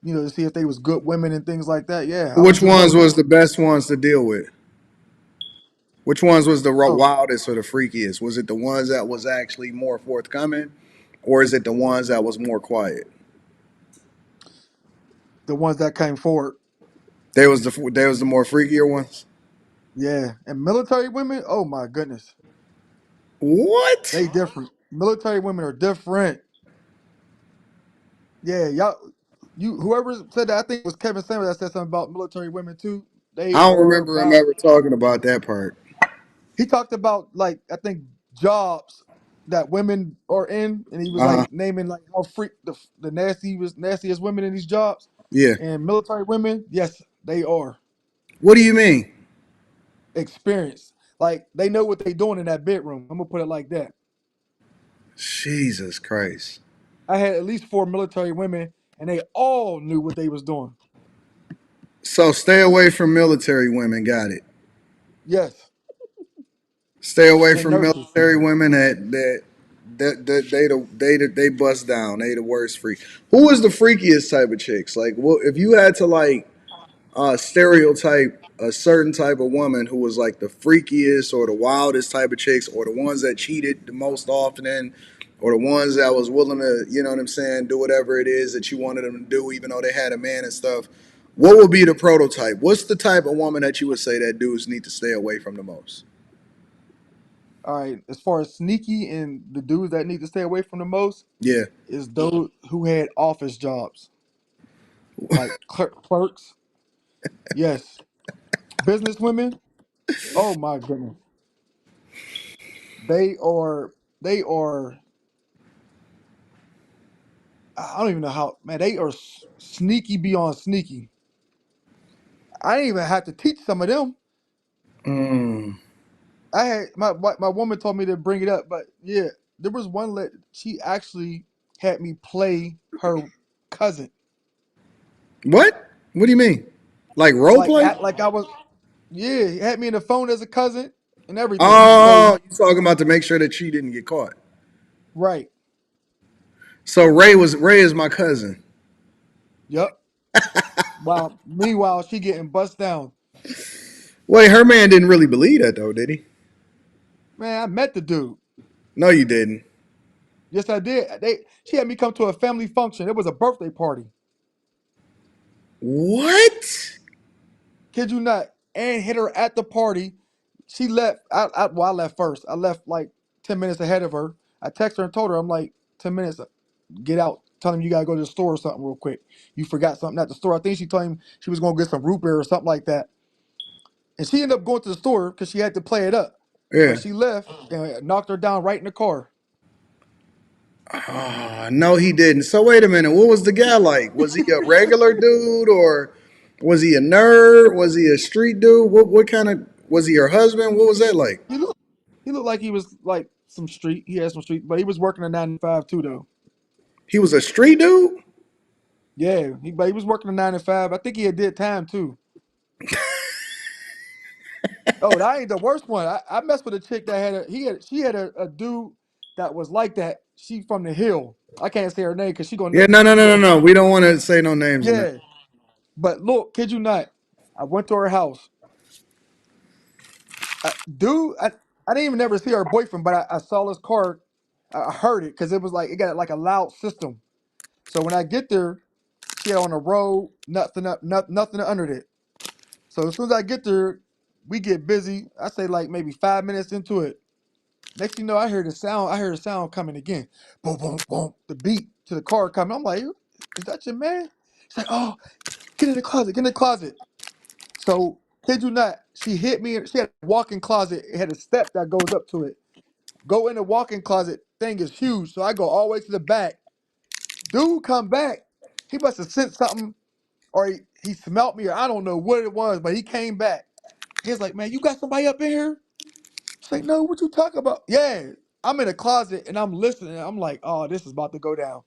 To see if they was good women and things like that. Yeah, I would Which do ones both. was the best ones to deal with? Which ones was the Oh, wildest or the freakiest? Was it the ones that was actually more forthcoming, or is it the ones that was more quiet? the ones that came forward. They was the more freakier ones. Yeah, and military women. Oh my goodness, What? they different. Military women are different. Yeah, y'all. Whoever said that, I think it was Kevin Samuels that said something about military women too. They I don't are remember him about. ever talking about that part. He talked about like I think jobs that women are in, and he was Uh huh. like naming like how freak the nastiest women in these jobs, Yeah. and military women. Yes, they are What do you mean? experienced. Like they know what they doing in that bedroom. I'm gonna put it like that. Jesus Christ. I had at least 4 military women, and they all knew what they was doing. So stay away from military women. Got it. Yes, Stay away and from nurses. military women that they bust down. They the worst freak. Who is the freakiest type of chicks? Like, well, if you had to like stereotype a certain type of woman who was like the freakiest or the wildest type of chicks, or the ones that cheated the most often, or the ones that was willing to, you know what I'm saying, do whatever it is that you wanted them to do, even though they had a man and stuff. What would be the prototype? What's the type of woman that you would say that dudes need to stay away from the most? All right. As far as sneaky and the dudes that need to stay away from the most Yeah. is those who had office jobs, like clerks. Yes, business women. Oh my goodness, they are. They are. I don't even know how. Man, they are sneaky beyond sneaky. I didn't even have to teach some of them. Mm. I had my woman told me to bring it up, but yeah, there was one. She actually had me play her cousin, What? What do you mean? Like role like play? act like I was. Yeah, he had me in the phone as a cousin and everything. So Oh, you talking about to make sure that she didn't get caught? right, So Ray is my cousin. yep. While meanwhile she getting bust down. Wait, her man didn't really believe that though, did he? Man, I met the dude. No, you didn't. Yes, I did. She had me come to a family function. It was a birthday party. What? Kid you not, and hit her at the party. She left. Well, I left first. I left like 10 minutes ahead of her. I texted her and told her, I'm like 10 minutes. Get out. Tell him you gotta go to the store or something real quick. You forgot something at the store. I think she told him she was gonna get some root beer or something like that. And she ended up going to the store because she had to play it up. Yeah. But she left and knocked her down right in the car. Oh, no, he didn't. So wait a minute. What was the guy like? Was he a regular dude, or was he a nerd? Was he a street dude? What kind of was he your husband? What was that like? He looked he looked like he was like some street. He had some street, but he was working a 9 to 5 too though. He was a street dude? Yeah, but he was working a 9 to 5. I think he had did time too. Oh, that ain't the worst one. I messed with a chick that had she had a dude that was like that. She from the hill. I can't say her name because she gonna Yeah, no, no, no, no, no. We don't want to say no names on that. yeah. But look, kid you not, I went to her house. Dude, I didn't even never see her boyfriend, but I saw his car. I heard it because it was like it got like a loud system. So when I get there, she had on the road, nothing up, nothing under it. So as soon as I get there, we get busy. I say like maybe 5 minutes into it. Next thing you know, I hear the sound. I hear the sound coming again. Boom, boom, boom. The beat to the car coming. I'm like, is that your man? She's like, oh, get in the closet. Get in the closet. So, kid you not, she hit me. She had a walk-in closet. It had a step that goes up to it. Go in the walk-in closet. Thing is huge. So I go all the way to the back. Dude come back. He must have sent something or he smelt me or I don't know what it was, but he came back. He was like, man, you got somebody up in here? She's like, no, what you talking about? Yeah, I'm in a closet and I'm listening. I'm like, oh, this is about to go down.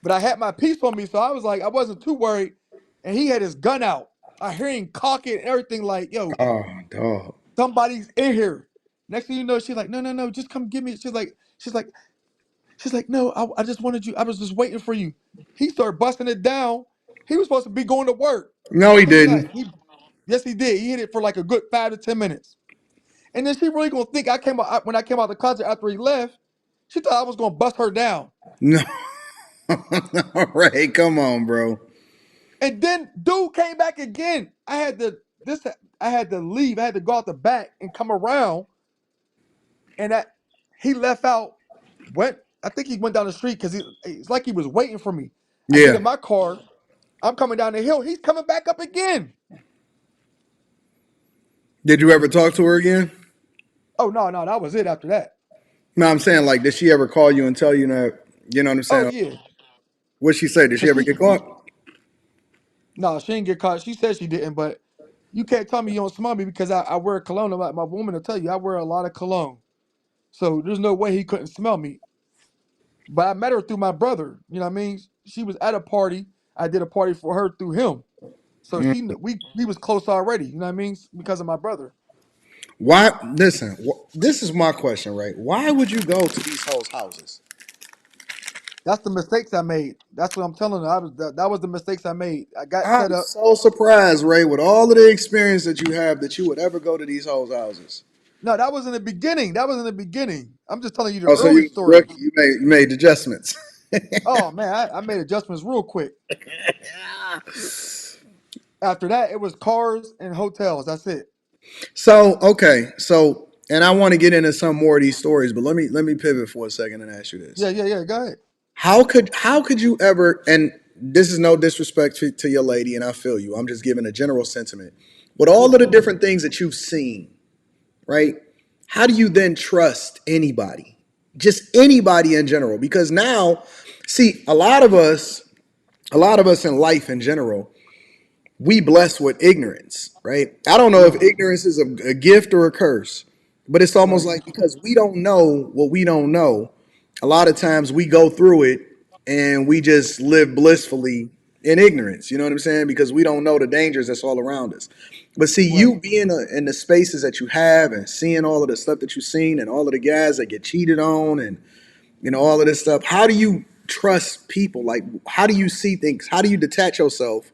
But I had my piece on me, so I was like, I wasn't too worried. And he had his gun out. I hear him cock it and everything like, yo, Oh, dog. somebody's in here. Next thing you know, she's like, no, no, no, just come get me. She's like, no, I just wanted you. I was just waiting for you. He started busting it down. He was supposed to be going to work. No, I he kid you not. didn't. Yes, he did. He hit it for like a good 5 to 10 minutes. And then she really gonna think I came out when I came out of the closet after he left. She thought I was gonna bust her down. No. All right, come on, bro. And then dude came back again. I had to leave. I had to go out the back and come around. And that he left out. Went. I think he went down the street because it's like he was waiting for me. I get Yeah. in my car. I'm coming down the hill. He's coming back up again. Did you ever talk to her again? Oh no, no, that was it after that. No, I'm saying like, did she ever call you and tell you that? You know what I'm Oh saying? yeah, What'd she say? Did she cause ever she get caught? no, she didn't get caught. She said she didn't, but you can't tell me you don't smell me because I wear cologne. My woman will tell you I wear a lot of cologne. So there's no way he couldn't smell me. But I met her through my brother. You know what I mean? She was at a party. I did a party for her through him. So Mm. we was close already. You know what I mean? Because of my brother. Why? Listen, this is my question, right? Why would you go to these hoes' houses? That's the mistakes I made. That's what I'm telling her. That was the mistakes I made. I got I'm set up. so surprised, Ray, with all of the experience that you have, that you would ever go to these hoes' houses. No, that was in the beginning. That was in the beginning. I'm just telling you the Oh, so early you was a rookie. stories. You made adjustments. Oh man, I made adjustments real quick. After that, it was cars and hotels. That's it. So okay, so and I want to get into some more of these stories, but let me pivot for a second and ask you this: Yeah. Go ahead. How could you ever? And this is no disrespect to your lady, and I feel you. I'm just giving a general sentiment. With all Yeah. of the different things that you've seen, right? How do you then trust anybody? Just anybody in general? Because now, see, a lot of us in life in general, we blessed with ignorance, right? I don't know if Yeah. ignorance is a gift or a curse, but it's almost Right. like because we don't know what we don't know, a lot of times we go through it and we just live blissfully in ignorance. You know what I'm saying? Because we don't know the dangers that's all around us. But see, Right. you being in the spaces that you have and seeing all of the stuff that you've seen and all of the guys that get cheated on and all of this stuff, how do you trust people? Like, how do you see things? How do you detach yourself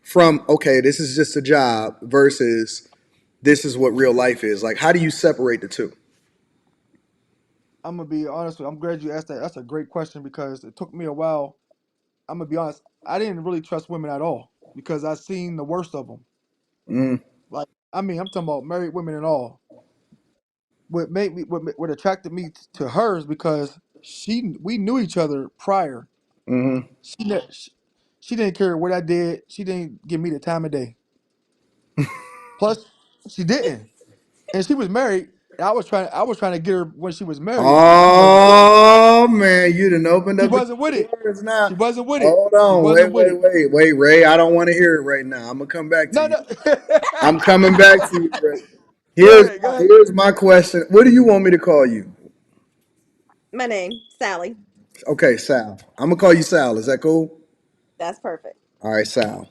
from, okay, this is just a job versus this is what real life is? Like, how do you separate the two? I'm gonna be honest with you. I'm glad you asked that. That's a great question because it took me a while. I'm gonna be honest. I didn't really trust women at all because I seen the worst of them. Mm, Like, I mean, I'm talking about married women and all. What attracted me to hers because we knew each other prior. mm-hmm. She ne- she, she didn't care what I did. She didn't give me the time of day. Plus, she didn't, and she was married. I was trying to get her when she was married, and she wasn't with it. Oh man, you done opened She up the wasn't can with of it. worms She now. wasn't with it. Hold She on, wait, wasn't with wait, it. wait, wait, Ray. I don't want to hear it right now. I'm gonna come back to No, you. no. I'm coming back to you, Ray. Go Here's ahead. Go my, ahead. here's my question. What do you want me to call you? My name, Sally. Okay, Sal. I'm gonna call you Sal. Is that cool? That's perfect. All right, Sal.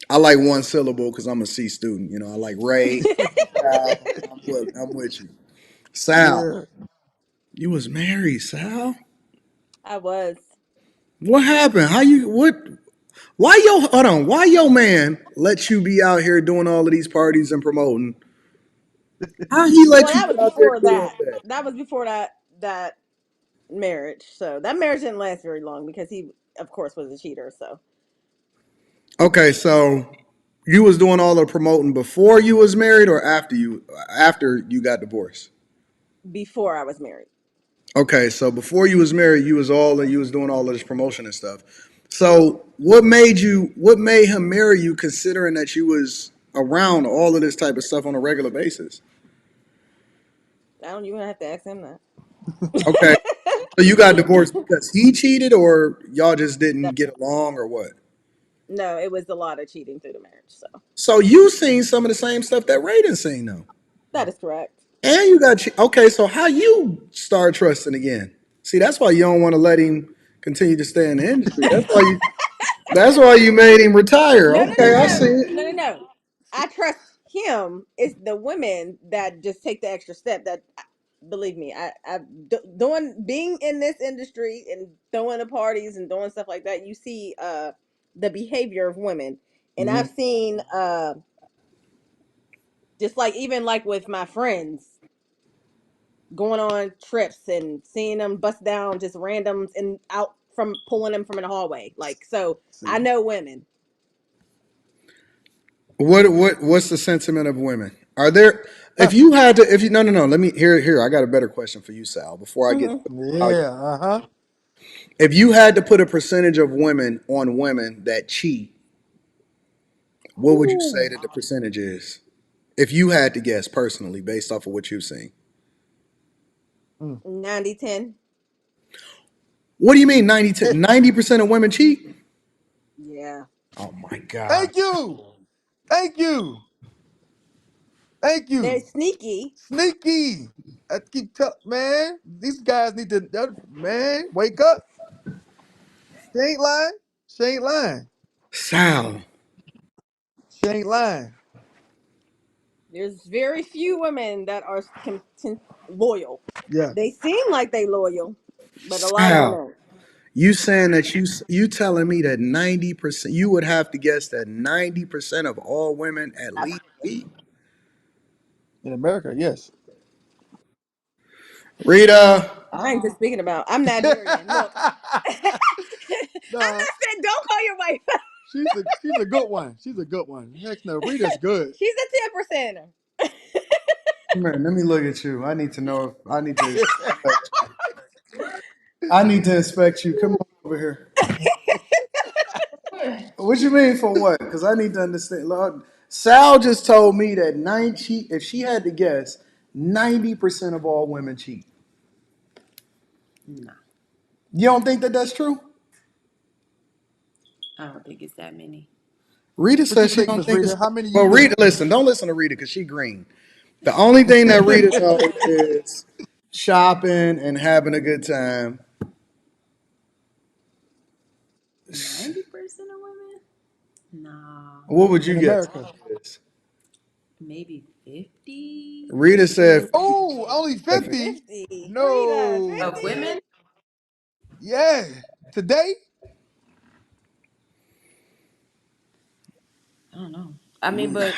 I like one syllable because I'm a C student. I like Ray. Sal. I'm with you. Sal, Yeah. you was married, Sal. I was. What happened? How you what? Why yo? Hold on. Why your man let you be out here doing all of these parties and promoting? How he Well, let you that be was out there before doing that. that? That was before that marriage. So that marriage didn't last very long because he, of course, was a cheater. So Okay, so you was doing all the promoting before you was married or after you got divorced? before I was married. Okay, so before you was married, you was doing all of this promotion and stuff. Hmm. So what made him marry you considering that you was around all of this type of stuff on a regular basis? I don't even have to ask him that. Okay. So you got divorced because he cheated or y'all just didn't No, get along or what? no, it was a lot of cheating through the marriage. So So you seen some of the same stuff that Raiden seen though. that is correct. And you got okay, so how you start trusting again? See, that's why you don't want to let him continue to stay in the industry. That's why you made him retire. No, no, no, Okay, I see no, it. no, no, no. I trust him. It's the women that just take the extra step. That believe me, doing being in this industry and throwing the parties and doing stuff like that. You see, the behavior of women, and Hmm. I've seen, just like even like with my friends going on trips and seeing them bust down just randoms and out from pulling them from in the hallway. Like so, I See. know women. What's the sentiment of women? Are there Uh, if you no, let me here, I got a better question for you, Sal, before I get Hmm. how you yeah. Uh-huh. if you had to put a percentage of women on women that cheat, what would you say Ooh. that the percentage is? If you had to guess personally, based off of what you've seen. Mm. 90-10. What do you mean 90% of women cheat? Yeah. Oh my God. Thank you. Thank you. Thank They're you. sneaky. Sneaky. I keep telling, man, these guys need to, man, wake up. She ain't lying. She ain't lying. Sal. She ain't lying. There's very few women that are loyal. Yeah. They seem like they loyal, but a lot of them Sal. ain't. You saying that you telling me that 90%, you would have to guess that 90% of all women at least cheat? In America, yes. Rita. I ain't just speaking about. I'm Nigerian. Look, I'm not Nah, saying don't call your wife. she's a good one. She's a good one. Heck no, Rita's good. She's a 10%er. Man, let me look at you. I need to know if I need to inspect you. I need to inspect you. Come on over here. What you mean for what? Because I need to understand. Lord, Sal just told me that if she had to guess, 90% of all women cheat. No, You don't think that that's true? I don't think it's that many. Rita What you says she think, don't Miss think it's. Rita? How many you Well, think? Rita, listen, don't listen to Rita because she green. The only thing that Rita knows is shopping and having a good time. 90% of women? No, What would you In guess? America. maybe 50 Rita said Oh, only 50? 50. Rita, No. of 50? women. Yeah. Today? I don't know. I mean, but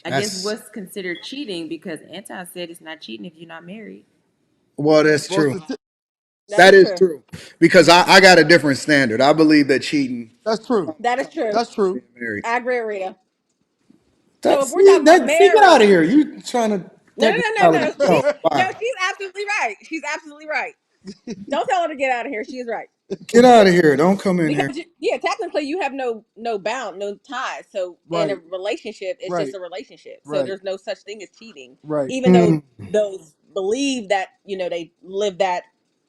I guess that's what's considered cheating because Anton said it's not cheating if you're not married. well, that's Well, true. That That is is true. true because I got a different standard. I believe that cheating that's true. That is true. That's true. being married. I agree, Rita. So if That's we're talking about see, get out of marriage, here. You trying to no, no, no, no, technicality? no. No, No, bye. she's absolutely right. She's absolutely right. Don't tell her to get out of here. She's right. Get out of here. Don't come in here. Because yeah, technically you have no ties. So in a Right. relationship, it's just Right. a relationship. So Right. there's no such thing as cheating. Right. Even though Mm. those believe that they live that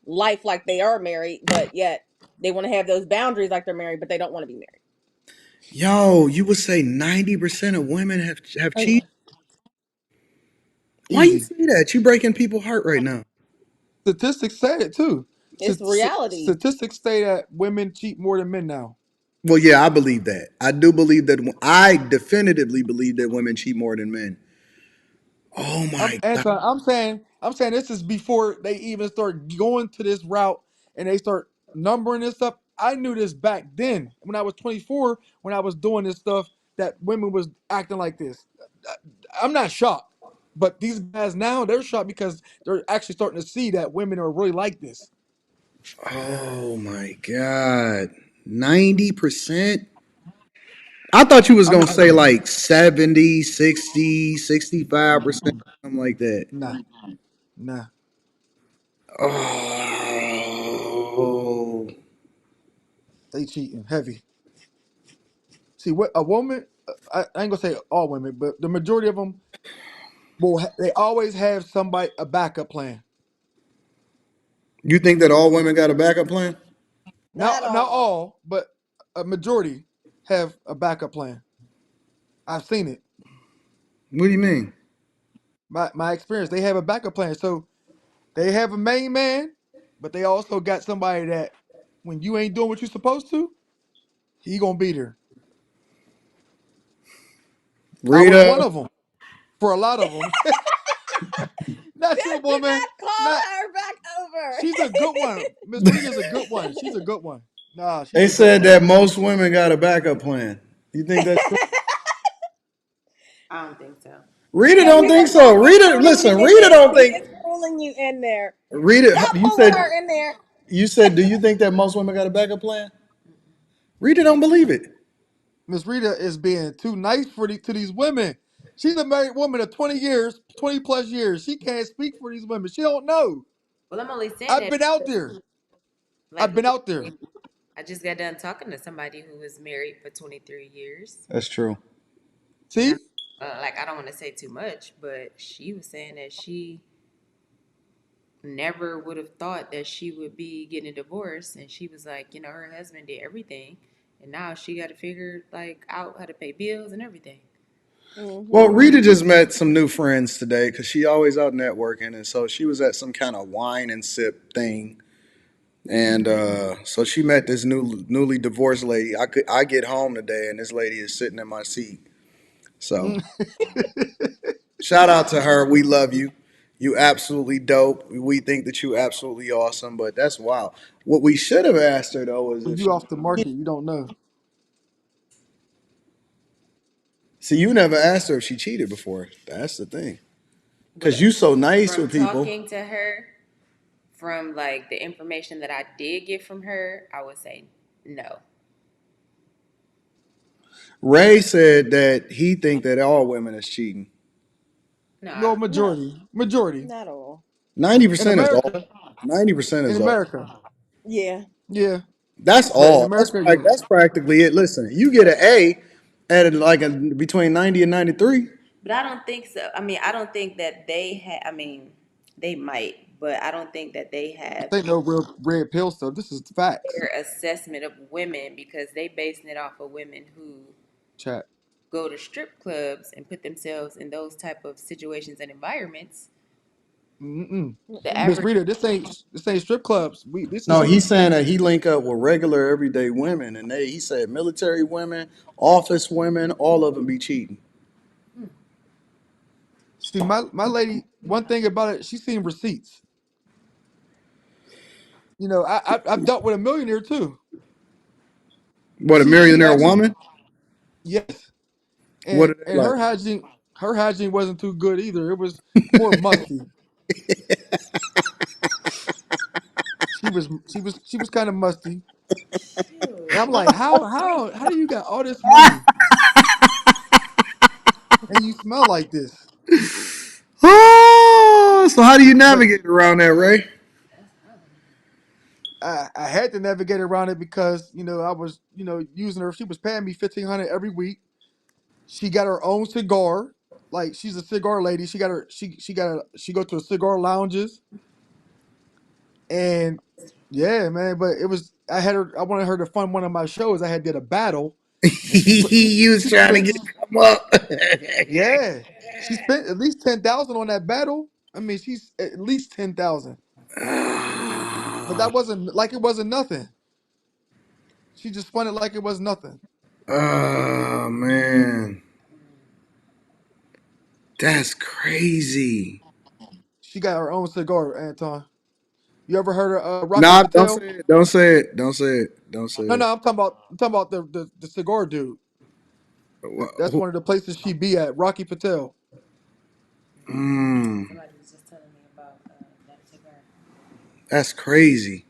life like they are married, but yet they want to have those boundaries like they're married, but they don't want to be married. Yo, you would say 90% of women have Oh yeah, cheated? Why you Easy. say that? You breaking people's heart right now. Statistics say it too. it's reality. Statistics say that women cheat more than men now. Well, yeah, I believe that. I do believe that. I definitively believe that women cheat more than men. Oh my God. Anton, I'm saying this is before they even start going to this route and they start numbering this stuff. I knew this back then when I was 24, when I was doing this stuff, that women was acting like this. I'm not shocked, but these guys now they're shocked because they're actually starting to see that women are really like this. Oh my God. 90%? I thought you was I'm going to not. say like 70, 60, 65%, something like that. Nah, nah. Oh. They cheating heavy. See what a woman. I ain't gonna say all women, but the majority of them they always have somebody a backup plan. You think that all women got a backup plan? Not Not all. all, but a majority have a backup plan. I've seen it. What do you mean? My experience, they have a backup plan. So they have a main man, but they also got somebody that when you ain't doing what you're supposed to, he gonna be there. I was one Rita, of them for a lot of them. Not your Do woman. not call Not her back over. she's a good one. Miss Rita's a good one. She's a good one. Nah, she's they a good said one. that most women got a backup plan. You think that's true? I don't think so. Rita No, don't he think is so. not. He's Rita, fooling you listen, in Rita there. don't He think. is fooling you in there. Rita, Stop pulling her in there. you said, do you think that most women got a backup plan? Rita don't believe it. Miss Rita is being too nice to these women. She's a married woman of 20 years, 20 plus years. She can't speak for these women. She don't know. Well, I'm only saying I've that been out because, there. like, I've been out there. I just got done talking to somebody who was married for 23 years, That's true. and See? I don't want to say too much, but she was saying that she never would have thought that she would be getting a divorce, and she was like, her husband did everything, and now she got to figure like out how to pay bills and everything. Well, Mm-hmm. Rita just met some new friends today because she always out networking, and so she was at some kind of wine and sip thing, and so she met this newly divorced lady. I get home today, and this lady is sitting in my seat. So Mm. shout out to her. We love you. You absolutely dope. We think that you absolutely awesome, but that's wild. What we should have asked her though is if You she. off the market, you don't know. See, you never asked her if she cheated before. That's the thing. Cause But you so nice from with people. talking to her, from like the information that I did get from her, I would say no. Ray said that he think that all women is cheating. No, I No, don't. No, majority not all. in 90% is all. America. 90% In is all. America, Yeah. yeah, That's but in all. America, That's practically it. Listen, you get an A at between 90 and 93. But I don't think so. I mean, I don't think that they have. I mean, they might, but I don't think that they have this ain't no real red pill stuff. This is facts. their assessment of women because they basing it off of women who Chat. go to strip clubs and put themselves in those type of situations and environments. Mm-mm. The Mm-mm. Miss average, Rita, this ain't strip clubs. This No, is he's saying that he link up with regular everyday women, and he said military women, office women, all of them be cheating. see my lady. One thing about it, she's seen receipts. You know, I've dealt with a millionaire too. What, a She millionaire actually, woman? yes, What are they and like? her hygiene wasn't too good either. It was more musty. She was kind of musty, and I'm shoot. like, how do you got all this money and you smell like this? Oh, so how do you But navigate around that, Ray? I had to navigate around it because I was using her. She was paying me 1,500 every week. She got her own cigar. Like she's a cigar lady. She go to cigar lounges and yeah, man. But it was I wanted her to fund one of my shows. I had did a battle and You was she trying to spent get come up. yeah she spent at least 10,000 on that battle. I mean she's at least 10,000. But that wasn't like it wasn't nothing. She just spun it like it was nothing. Oh man, that's crazy. She got her own cigar, Anton. You ever heard of Rocky Nah, don't say Patel? it. Don't say it. Don't say it. Don't say No, it. no, I'm talking about the cigar dude. That's one of the places she be at. Rocky Patel. Mm, Somebody was just telling me about that cigar. that's crazy.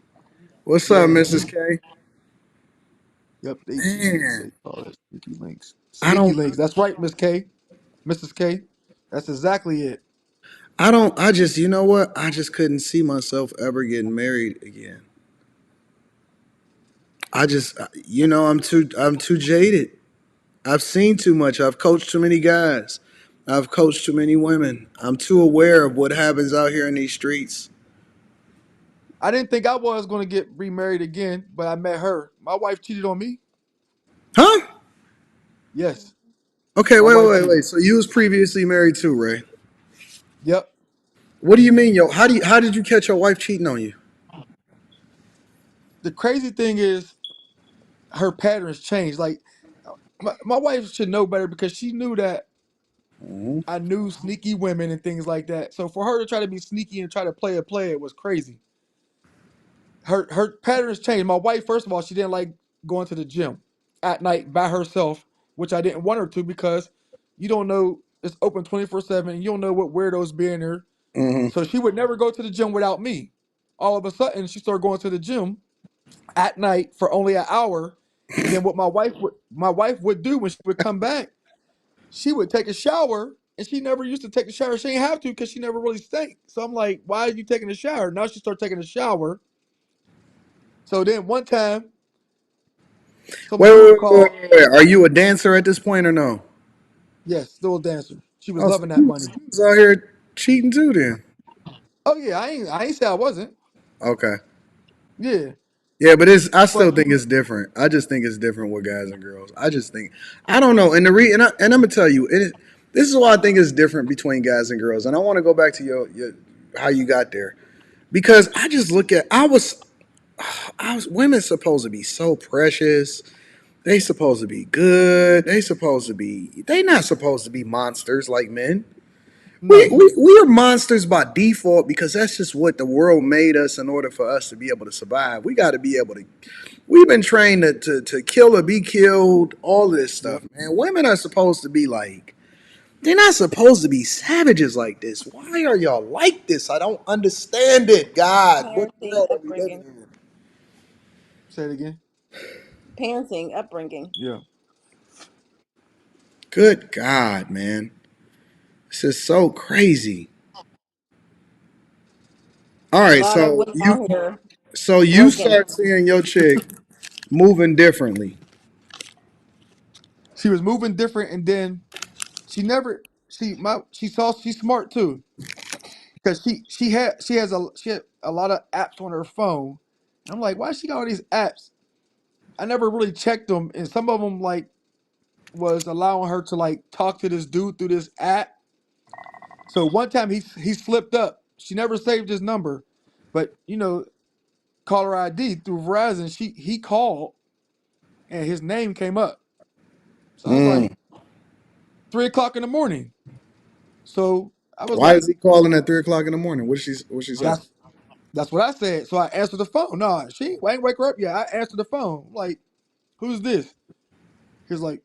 What's up, Yeah, Mrs. he. K? Yep, Man, they call it sneaky links. I Sneaky don't. links. That's right, Miss K, Mrs. K. That's exactly it. I don't. I just. You know what? I just couldn't see myself ever getting married again. I just. I'm too. I'm too jaded. I've seen too much. I've coached too many guys. I've coached too many women. I'm too aware of what happens out here in these streets. I didn't think I was going to get remarried again, but I met her. My wife cheated on me. Huh? Yes, Okay, my wait, wait, wife wait, cheated. wait. So you was previously married too, Ray? Yep. What do you mean, yo? How did you catch your wife cheating on you? The crazy thing is her patterns changed. Like my wife should know better because she knew that Mhm. I knew sneaky women and things like that. So for her to try to be sneaky and try to play it was crazy. Her patterns changed. My wife, first of all, she didn't like going to the gym at night by herself, which I didn't want her to because you don't know it's open 24/7. You don't know what weirdos be in there. Mhm. So she would never go to the gym without me. All of a sudden, she started going to the gym at night for only an hour. And then what my wife would do when she would come back, she would take a shower, and she never used to take a shower. She didn't have to because she never really stank. So I'm like, why are you taking a shower? Now she started taking a shower. So then one time, some Wait, wait, dude wait, wait, called. wait, wait. Are you a dancer at this point or no? Yes, still a dancer. She was Oh, so loving that you money. was out here cheating too then? Oh yeah, I ain't say I wasn't. Okay. Yeah, Yeah, but I still but think it's different. I just think it's different with guys and girls. I just think I don't know. And I'm gonna tell you, This is why I think it's different between guys and girls. And I want to go back to your how you got there. Because I just look at I was women supposed to be so precious. They supposed to be good. They not supposed to be monsters like men. No. We are monsters by default because that's just what the world made us in order for us to be able to survive. We got to be able to. We've been trained to kill or be killed. All of this stuff, Yep. man. Women are supposed to be like. They're not supposed to be savages like this. Why are y'all like this? I don't understand it. God, what Parenting, world are we living upbringing, in? Say it again. parenting, upbringing. Yeah. Good God, man. This is so crazy. All A right, lot of women out here so you broken. start seeing your chick moving differently. She was moving different, and then she saw she's smart too because she had a lot of apps on her phone. I'm like, why she got all these apps? I never really checked them, and some of them like was allowing her to like talk to this dude through this app. So one time he slipped up. She never saved his number, but caller ID through Verizon. He called and his name came up. So I was Mm. like 3 o'clock in the morning. So I was Why like, is he calling at 3 o'clock in the morning? What she say? that's that's what I said. So I answered the phone. No, I ain't wake her up yet. I answered the phone. I'm like, who's this? He's like,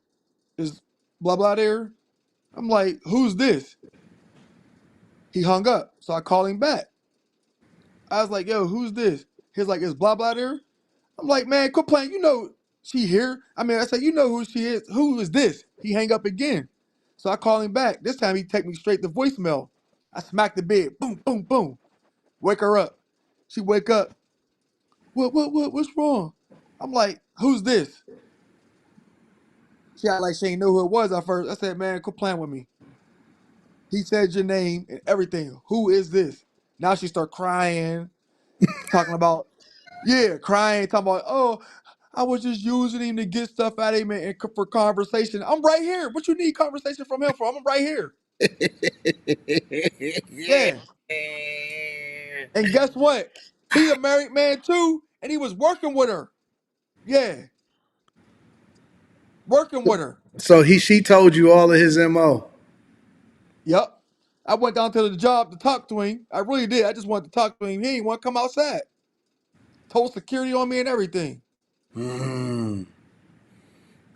is blah blah there? I'm like, who's this? He hung up. So I called him back. I was like, yo, who's this? He's like, is blah blah there? I'm like, man, quit playing. She here. I mean, I said, who she is. Who is this? He hang up again. So I call him back. This time he take me straight to voicemail. I smack the bed. Boom, boom, boom. Wake her up. She wake up. What's wrong? I'm like, who's this? She act like she ain't know who it was at first. I said, man, quit playing with me. He said your name and everything. Who is this? Now she start crying, talking about, yeah, crying, talking about, oh, I was just using him to get stuff out of him and for conversation. I'm right here. What you need conversation from him for? I'm right here. Yeah. And guess what? He a married man too, and he was working with her. Yeah, working with her. So she told you all of his mo. Yep. I went down to the job to talk to him. I really did. I just wanted to talk to him. He ain't want to come outside. Told security on me and everything. Mm.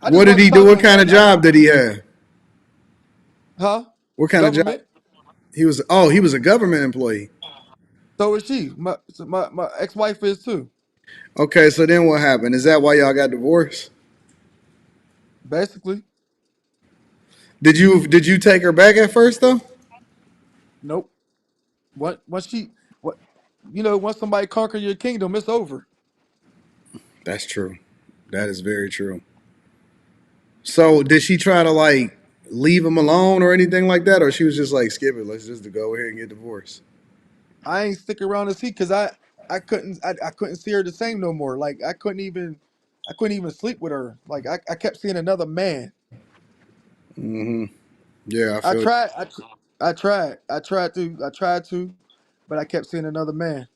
I What just did wanted to he do? talk to What him. kind of job did he have? What kind of job? Government. He was. Oh, he was a government employee. So is she. My ex-wife is too. Okay, so then what happened? Is that why y'all got divorced? Basically. Did you take her back at first though? Nope. What once she what once somebody conquer your kingdom, it's over. That's true. That is very true. So did she try to like leave him alone or anything like that, or she was just like, skip it, let's just go ahead and get divorced? I ain't stick around to see because I couldn't see her the same no more. Like I couldn't even sleep with her. Like I kept seeing another man. Hmm. Yeah, I I feel. tried. I tried to, but I kept seeing another man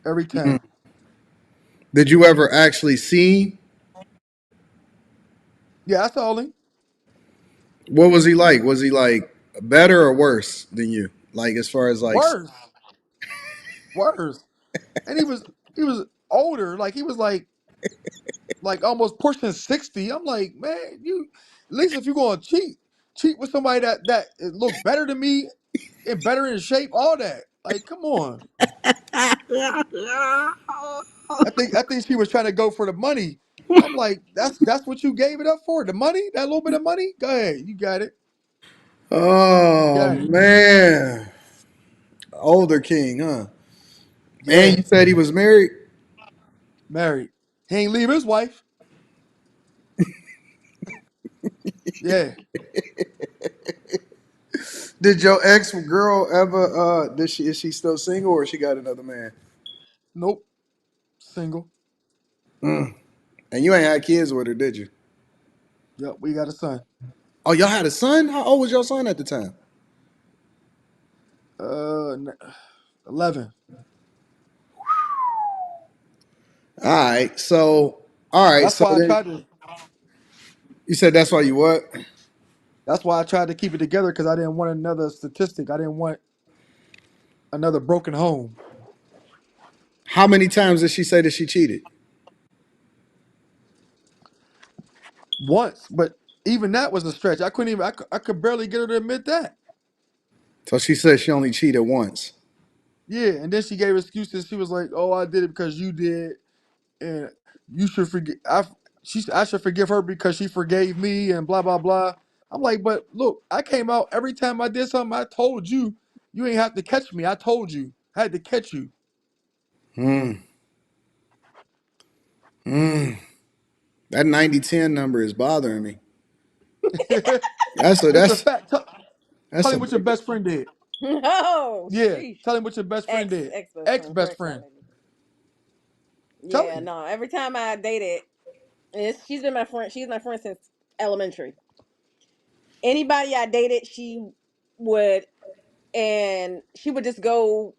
every Mm. time. Did you ever actually see? Yeah, I saw him. What was he like? Was he like better or worse than you? Like as far as like. Worse, worse. And he was older. Like he was like almost pushing 60. I'm like, man, you at least if you're gonna cheat with somebody that look better than me and better in shape, all that. Like, come on. I think she was trying to go for the money. I'm like, that's what you gave it up for? The money? That little bit of money? Go ahead. You got it. Oh Got it. man, older king, huh? And Yeah. you said he was married. Married. He ain't leave his wife. Yeah. Did your ex girl ever? Did she? Is she still single or she got another man? Nope. Single. Mm. And you ain't had kids with her, did you? Yep, we got a son. Oh, y'all had a son? How old was your son at the time? 11. All right. So, all right. That's So why I then tried to. you said that's why you what? That's why I tried to keep it together because I didn't want another statistic. I didn't want another broken home. How many times did she say that she cheated? Once, but even that was a stretch. I couldn't even. I could barely get her to admit that. So she said she only cheated once. Yeah, and then she gave excuses. She was like, "Oh, I did it because you did, and you should forget. I should forgive her because she forgave me, and blah blah blah." I'm like, but look, I came out every time I did something. I told you, you ain't have to catch me. I told you, I had to catch you. Hmm. Hmm. That 90-10 number is bothering me. That's a It's a that's fact. Tell that's a him what your big one. best friend did. Oh, Yeah, sheesh. tell him what your best friend did. Ex best Ex friend. best Correct that friend. lady. Tell Yeah, him. no. Every time I dated, she's been my friend. She's my friend since elementary. Anybody I dated, would she would just go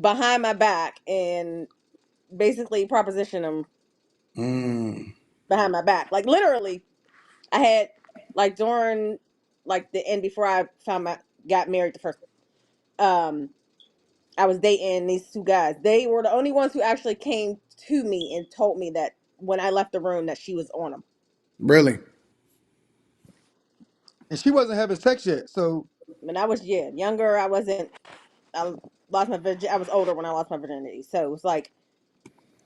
behind my back and basically proposition them Mm. behind my back. Like literally, I had like during like the end before I found my got married the first. Um, I was dating these two guys. They were the only ones who actually came to me and told me that when I left the room that she was on them. Really? And she wasn't having sex yet, so When I was younger, I wasn't. I lost my I was older when I lost my virginity, so it was like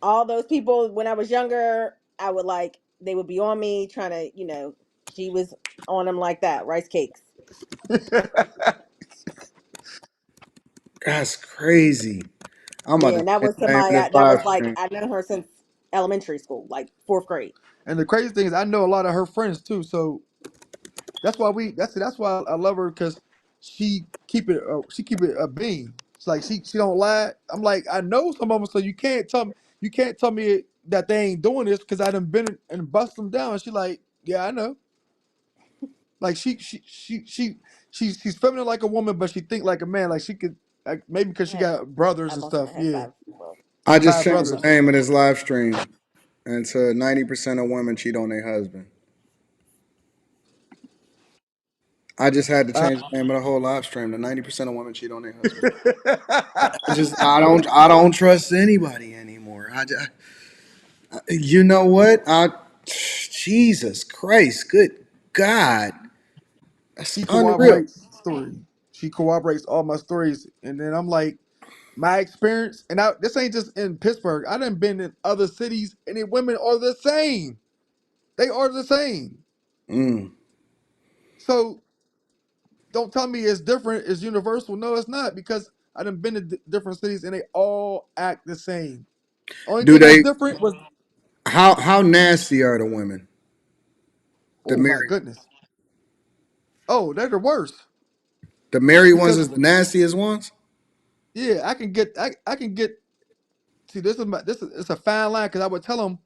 all those people when I was younger. I would like they would be on me trying to she was on them like that rice cakes. That's crazy. I'm about Yeah, to and that change was the name of somebody this that was live like stream. I've known her since elementary school, like fourth grade. and the crazy thing is, I know a lot of her friends too. So that's why that's why I love her because she keep it a bean. It's like she don't lie. I'm like I know some of them, so you can't tell me that they ain't doing this because I done been and bust them down. She like yeah I know. Like she's feminine like a woman, but she think like a man. Like she could like maybe because I she had got brothers and eyeballs on. I stuff. had Yeah, five. Well, I just 5 changed the brothers. name of this live stream and said 90% of women cheat on their husband. I just had to Uh, change the name of the whole live stream to 90% of women cheat on their husband. I don't trust anybody anymore. You know what? Jesus Christ, good God. That's she unreal. corroborates story. She corroborates all my stories, and then I'm like, my experience, and this ain't just in Pittsburgh. I done been in other cities, and the women are the same. They are the same. Mm. So don't tell me it's different. It's universal. No, it's not because I done been to different cities, and they all act the same. Only Do thing that's they different was, how nasty are the women? The oh my married goodness. Oh, they're the worst the married ones because is the nastiest ones? yeah, I can get. See, this is it's a fine line because I would tell them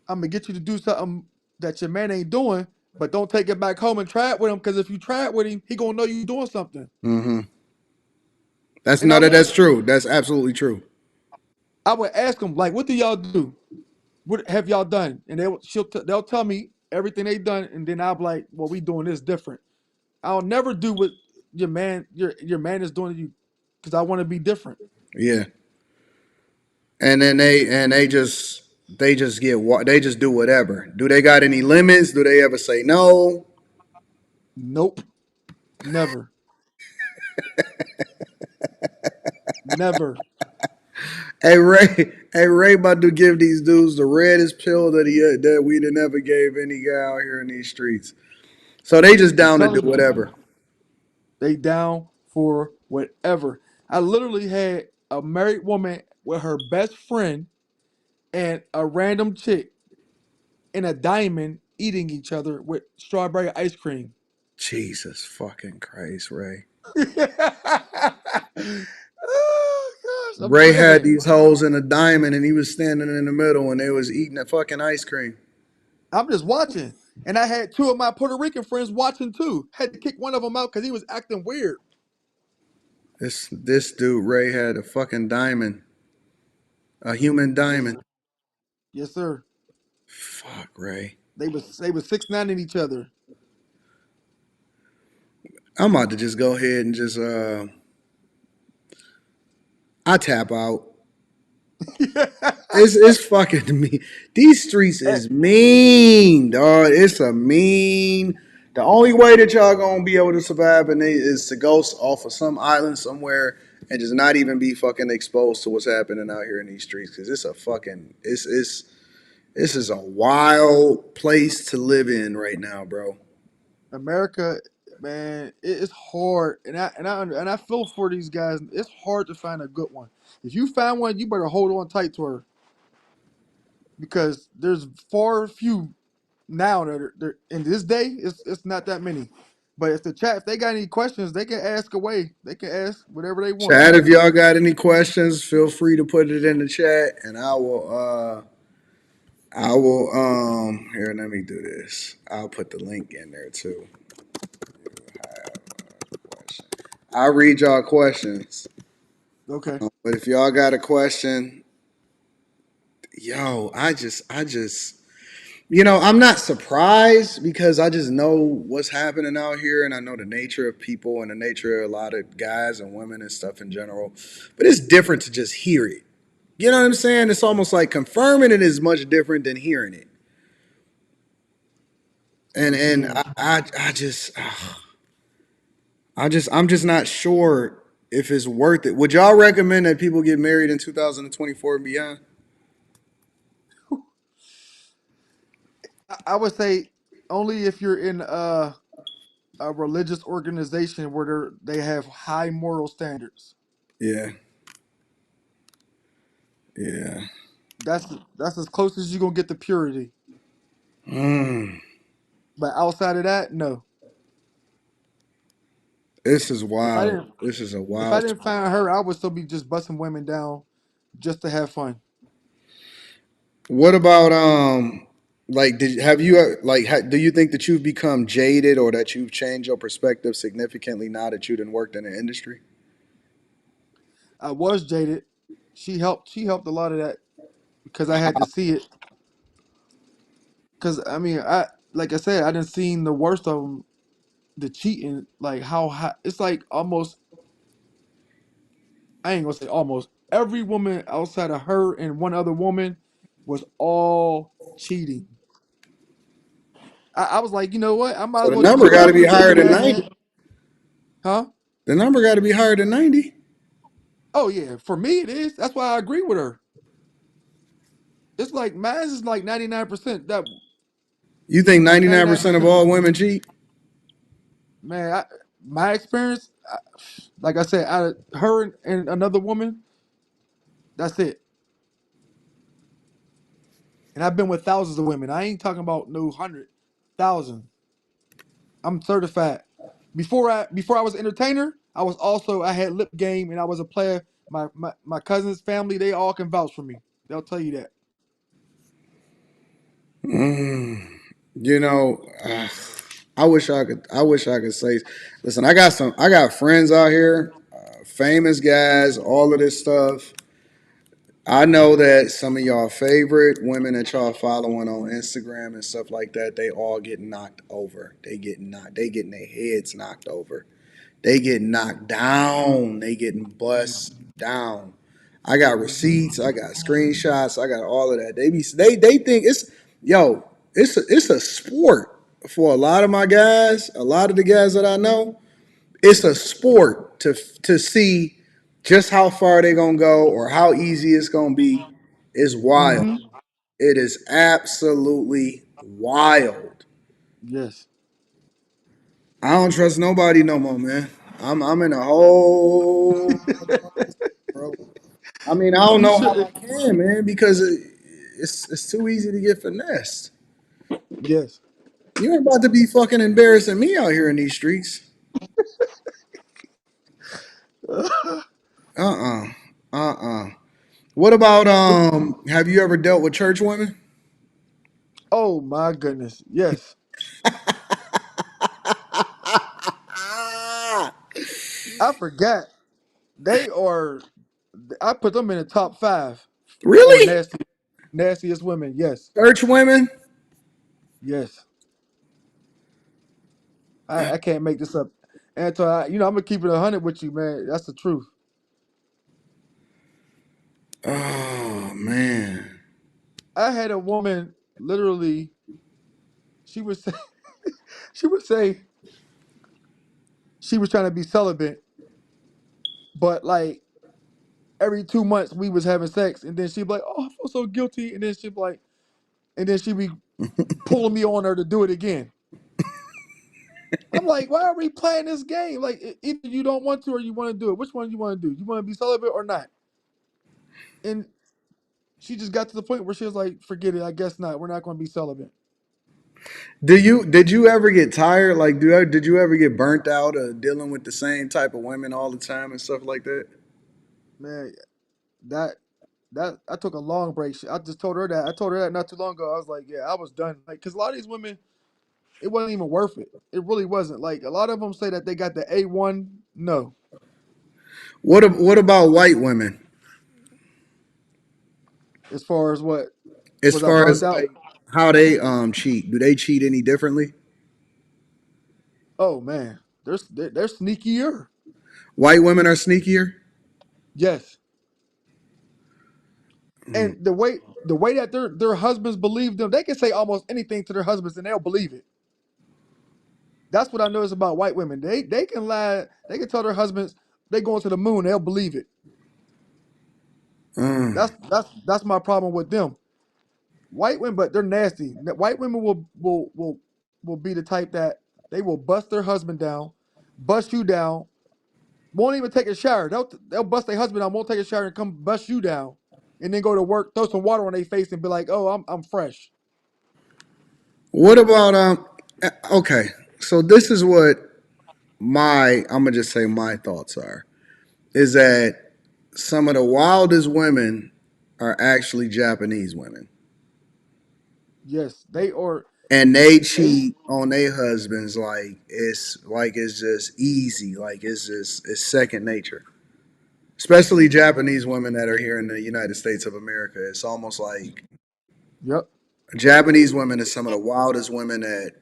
I'm gonna get you to do something that your man ain't doing, but don't take it back home and try it with him because if you try it with him, he gonna know you doing something. Mm-hmm. That's And I none of would that's true. That's absolutely true. I would ask him like, what do y'all do? What have y'all done? And they'll tell me everything they done, and then I'll be like, well, we doing this different. I'll never do what your man is doing to you because I want to be different. Yeah. And then they just do whatever. Do they got any limits? Do they ever say no? Nope, never, never. Hey Ray, hey Ray, about to give these dudes the reddest pill that we'd have never gave any guy out here in these streets. So they just I'm down to do telling you, whatever. they down for whatever. I literally had a married woman with her best friend and a random chick in a diamond eating each other with strawberry ice cream. Jesus fucking Christ, Ray. Oh gosh, I'm Ray had saying. these holes in a diamond and he was standing in the middle and they was eating the fucking ice cream. I'm just watching, and I had two of my Puerto Rican friends watching too. Had to kick one of them out because he was acting weird. This dude Ray had a fucking diamond, a human Yes, diamond. yes, sir. Fuck Ray. They was 6'9" in each other. I'm about to just go ahead and just I tap out. It's fucking me. These streets Eh, is mean, dog. It's a mean. The only way that y'all gonna be able to survive in it is to go off of some island somewhere and just not even be fucking exposed to what's happening out here in these streets. Cause it's a fucking it's this is a wild place to live in right now, bro. America, man, it's hard, and I feel for these guys. It's hard to find a good one. If you find one, you better hold on tight to her because there's far few now that are in this day. It's not that many. But if they got any questions, they can ask away. They can ask whatever they want. Chat, if y'all got any questions, feel free to put it in the chat and I will here let me do this. I'll put the link in there too. I'll read y'all questions. Okay. But if y'all got a question, yo, I just I'm not surprised because I just know what's happening out here and I know the nature of people and the nature of a lot of guys and women and stuff in general. But it's different to just hear it. You know what I'm saying? It's almost like confirming it is much different than hearing it. And Yeah. I'm just not sure if it's worth it. Would y'all recommend that people get married in 2024 and beyond? I would say only if you're in a religious organization where they have high moral standards. Yeah, yeah. That's as close as you're gonna get to purity. Mm, But outside of that, no. this is If I wild. didn't This is a if I wild. didn't find her, I would still be just busting women down just to have fun. What about like did have you do you think that you've become jaded or that you've changed your perspective significantly now that you done worked in the industry? I was jaded. She helped a lot of that because I had to see it. Because I mean, I like I said, I didn't seen the worst of them, the cheating, like how high, it's like almost. I ain't gonna say almost every woman outside of her and one other woman was all cheating. I was like, you know what? I might So as the well just number go got to after be the higher women than that 90. had, huh? The number got to be higher than 90. Oh yeah, for me it is. That's why I agree with her. It's like mine is like 99%. That You think like 99% of 99%. all women cheat? Man, my experience, like I said, out of her and another woman, that's it. And I've been with thousands of women. I ain't talking about no 100,000. I'm certified. Before I was an entertainer, I had lip game and I was a player. My cousins, family, they all can vouch for me. They'll tell you that. Mm, you know, I wish I could say. Listen, I got friends out here, famous guys, all of this stuff. I know that some of y'all favorite women that y'all following on Instagram and stuff like that, they all get knocked over. They getting their heads knocked over. They get knocked down. They getting bust down. I got Hmm. receipts. I got screenshots. I got all of that. They think it's a sport for a lot of my guys. A lot of the guys that I know, it's a sport to see just how far they gonna go or how easy it's gonna be. Is wild. Hmm. It is absolutely wild. Yes. I don't trust nobody no more, man. I'm in a whole bro. I mean, I don't You know how should. I can, man, because it's too easy to get finessed. Yes. You ain't about to be fucking embarrassing me out here in these streets. Uh-uh. Uh-uh. What about But have you ever dealt with church women? Oh my goodness. Yes. I forgot. They are. I put them in the top 5 for Really? nastiest women. Yes. Church women? Yes. I can't make this up. Anton, I'm gonna keep it 100 with you, man. That's the truth. Oh man. I had a woman literally. She would say. She would say she was trying to be celibate, but like every 2 months we was having sex, and then she'd be like, "Oh, I feel so guilty," and then she'd be like, and then she'd be pulling me on her to do it again. I'm like, why are we playing this game? Like, either you don't want to or you want to do it. Which one you want to do? You want to be celibate or not? And she just got to the point where she was like, forget it. I guess not. We're not going to be celibate. Did you ever get tired? Like, did you ever get burnt out of dealing with the same type of women all the time and stuff like that? Man, that I took a long break. I just told her that. I told her that not too long ago. I was like, yeah, I was done. Like, cause a lot of these women, it wasn't even worth it. It really wasn't. Like, a lot of them say that they got the A1. No, What about white women? as far as what As was I far burnt as out? like how they cheat? Do they cheat any differently? Oh man, they're sneakier. White women are sneakier. Yes, and the way that their husbands believe them, they can say almost anything to their husbands and they'll believe it. That's what I notice about white women. They can lie. They can tell their husbands they going to the moon. They'll believe it. Mm. That's my problem with them. White women, but they're nasty. White women will be the type that they will bust their husband down, bust you down, won't even take a shower. They'll bust their husband down, won't take a shower, and come bust you down, and then go to work, throw some water on their face, and be like, "Oh, I'm fresh." What about Okay, so this is what I'm gonna just say my thoughts are. Is that some of the wildest women are actually Japanese women, Yes, they are. and they They cheat on their husbands like it's just easy, like it's second nature. Especially Japanese women that are here in the United States of America. It's almost like Yep. Japanese women is some of the wildest women that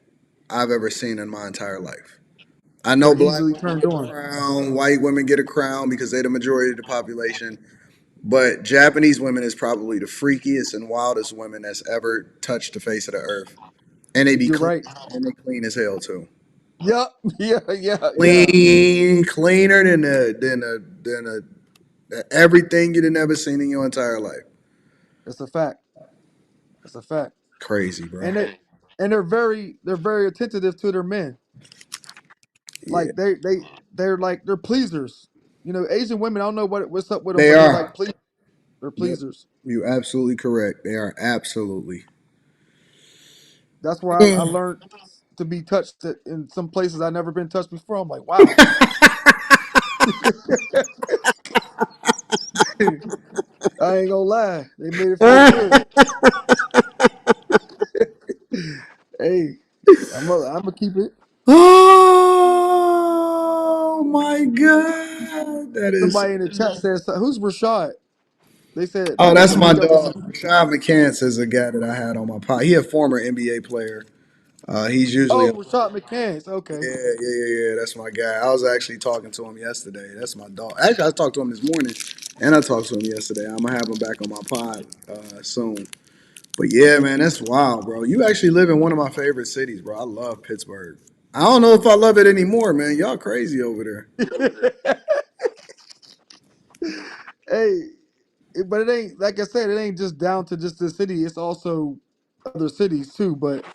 I've ever seen in my entire life. I know They're black easily women turned get a on. crown, white women get a crown because they're the majority of the population. But Japanese women is probably the freakiest and wildest women that's ever touched the face of the earth. And they be You're clean, right. and they clean as hell too. Yep. Yeah. Yeah. Yeah. Clean, cleaner than everything you'd have never seen in your entire life. That's a fact. That's a fact. Crazy, bro. And they're very attentive to their men. Yeah, Like they're like they're pleasers. Asian women. I don't know what's up with them, they but they're like are. please. They're Yep, pleasers. you absolutely correct. They are absolutely. That's where I learned to be touched in some places I've never been touched before. I'm like, wow. I ain't gonna lie. They made it feel good. Hey, I'm gonna keep it. Oh my god, that is. Somebody in the chat says, "Who's Rashad?" They said Oh, they need that's to my reach out to dog. some. Rashad McCants is a guy that I had on my pod. He a former NBA player. He's usually. Oh, Rashad McCants. Okay. Yeah. That's my guy. I was actually talking to him yesterday. That's my dog. Actually, I talked to him this morning, and I talked to him yesterday. I'm gonna have him back on my pod soon. But yeah, man, that's wild, bro. You actually live in one of my favorite cities, bro. I love Pittsburgh. I don't know if I love it anymore, man. Y'all crazy over there. Hey, but it ain't like I said. It ain't just down to just the city. It's also other cities too. But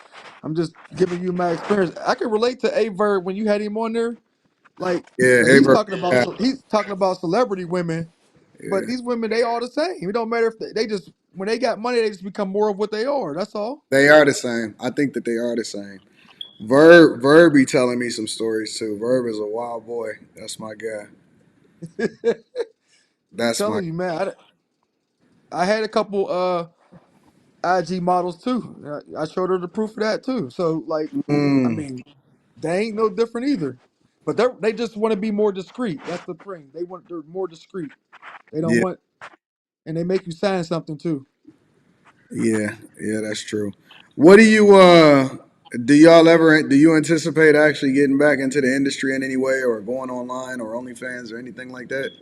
I'm just giving you my experience. I can relate to Averb when you had him on there. Like Yeah, he's Aver. talking about celebrity women, but Yeah, these women they all the same. It don't matter if they just when they got money they just become more of what they are. That's all. they are the same. I think that they are the same. Verb be telling me some stories too. Verb is a wild boy. That's my guy. That's my. Telling you, man. I had a couple. IG models too. I showed her the proof of that too. So like, I Mm, mean, they ain't no different either. But they just want to be more discreet. That's the thing. They're more discreet. They don't yeah, want, and they make you sign something too. yeah, yeah. That's true. What do y'all ever do you anticipate actually getting back into the industry in any way, or going online or OnlyFans or anything like that?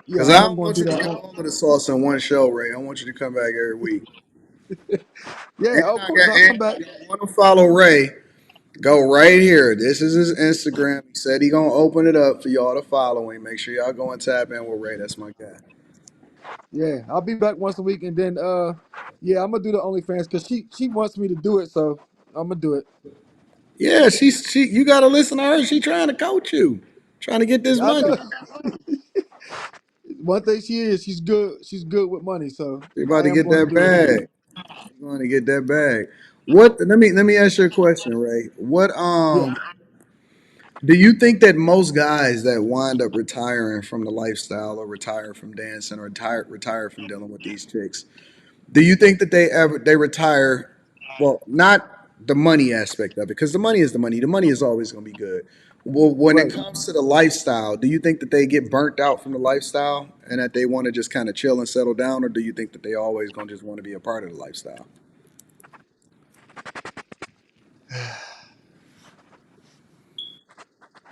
Yeah, Because I I am don't going want to you do to that. get all of the sauce in one show, Ray. I want you to come back every week. Yeah, And of course I'll come and back. if y'all want to follow Ray, go right here. This is his Instagram. He said he gonna open it up for y'all to follow him. Make sure y'all go and tap in with Ray. That's my guy. Yeah, I'll be back once a week, and then yeah, I'm gonna do the OnlyFans because she wants me to do it, so I'm gonna do it. Yeah, she. You gotta listen to her. She trying to coach you, trying to get this I money. know. One thing she is, she's good. She's good with money, so She about I to am get going to that do it. bag. She going to get that bag. What? Let me ask you a question, Ray. What Yeah, do you think that most guys that wind up retiring from the lifestyle, or retire from dancing, or retire from dealing with these chicks? Do you think that they retire? Well, not the money aspect of it, because the money is the money. The money is always going to be good. Well, when it right. comes to the lifestyle, do you think that they get burnt out from the lifestyle and that they want to just kind of chill and settle down, or do you think that they always going to just want to be a part of the lifestyle?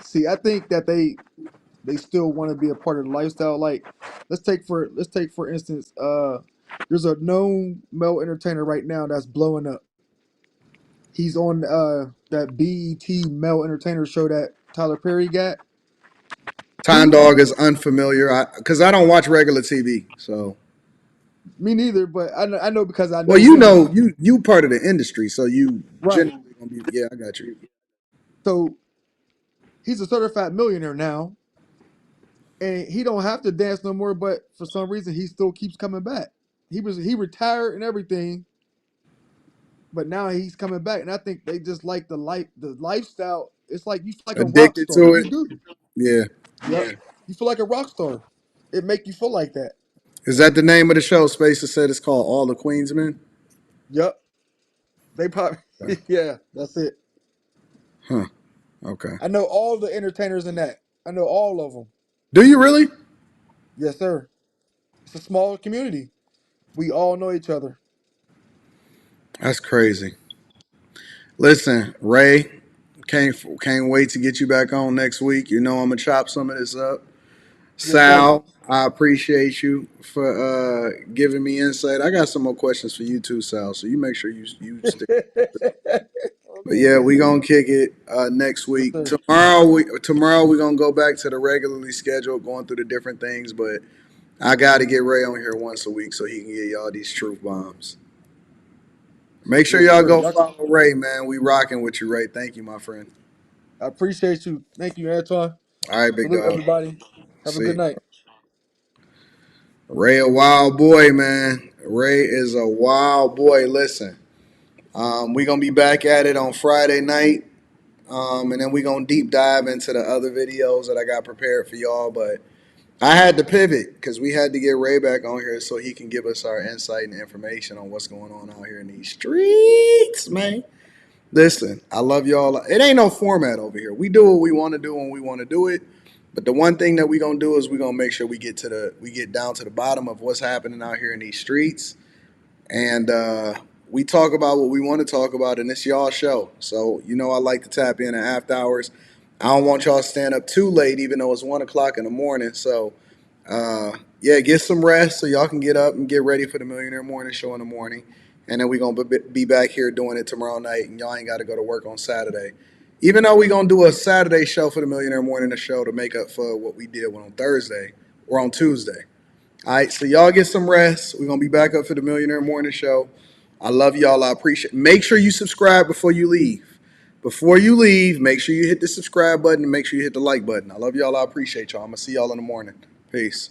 See, I think that they still want to be a part of the lifestyle. Like, let's take for instance, there's a known male entertainer right now that's blowing up. He's on that BET male entertainer show that Tyler Perry got. Time He, Dog is unfamiliar because I don't watch regular TV. So, me neither, but I know because I well, know him. you part of the industry, so you Right. generally gonna be. Yeah, I got you. So he's a certified millionaire now, and he don't have to dance no more. But for some reason, he still keeps coming back. He retired and everything, but now he's coming back, and I think they just like the lifestyle. It's like you feel like a rock Addicted star. to You it. do. Yeah. Yep. You feel like a rock star. It make you feel like that. Is that the name of the show? Spacer said it's called All the Queensmen. Yep. They probably Okay. yeah. That's it. Huh. Okay. I know all the entertainers in that. I know all of them. Do you really? Yes, sir. It's a small community. We all know each other. That's crazy. Listen, Ray, can't wait to get you back on next week. You know I'm gonna chop some of this up. Yes, sir. Sal, I appreciate you for giving me insight. I got some more questions for you too, Sal. So you make sure you stick. But Okay. yeah, we gonna kick it next Yes, week. sir. Tomorrow we gonna go back to the regularly scheduled, going through the different things. But I got to get Ray on here once a week so he can get y'all these truth bombs. Make sure Yes, y'all sir. go follow Ray, man. We rocking with you, Ray. Thank you, my friend. I appreciate you. Thank you, Antoine. All right, big Salute dog. everybody. Have a See good you. night. Ray a wild boy, man. Ray is a wild boy. Listen, we gonna be back at it on Friday night. And then we gonna deep dive into the other videos that I got prepared for y'all. But I had to pivot because we had to get Ray back on here so he can give us our insight and information on what's going on out here in these streets, man. Listen, I love y'all. It ain't no format over here. We do what we want to do when we want to do it. But the one thing that we gonna do is we gonna make sure we get down to the bottom of what's happening out here in these streets, and we talk about what we want to talk about, and it's y'all show. So I like to tap in at after hours. I don't want y'all to stand up too late, even though it's 1 o'clock in the morning. So yeah, get some rest so y'all can get up and get ready for the Millionaire Morning Show in the morning. And then we're going to be back here doing it tomorrow night, and y'all ain't got to go to work on Saturday. Even though we're going to do a Saturday show for the Millionaire Morning Show to make up for what we did on Thursday or on Tuesday. All right, so y'all get some rest. We're going to be back up for the Millionaire Morning Show. I love y'all. I appreciate it. Make sure you subscribe before you leave. Before you leave, make sure you hit the subscribe button and make sure you hit the like button. I love y'all. I appreciate y'all. I'm going to see y'all in the morning. Peace.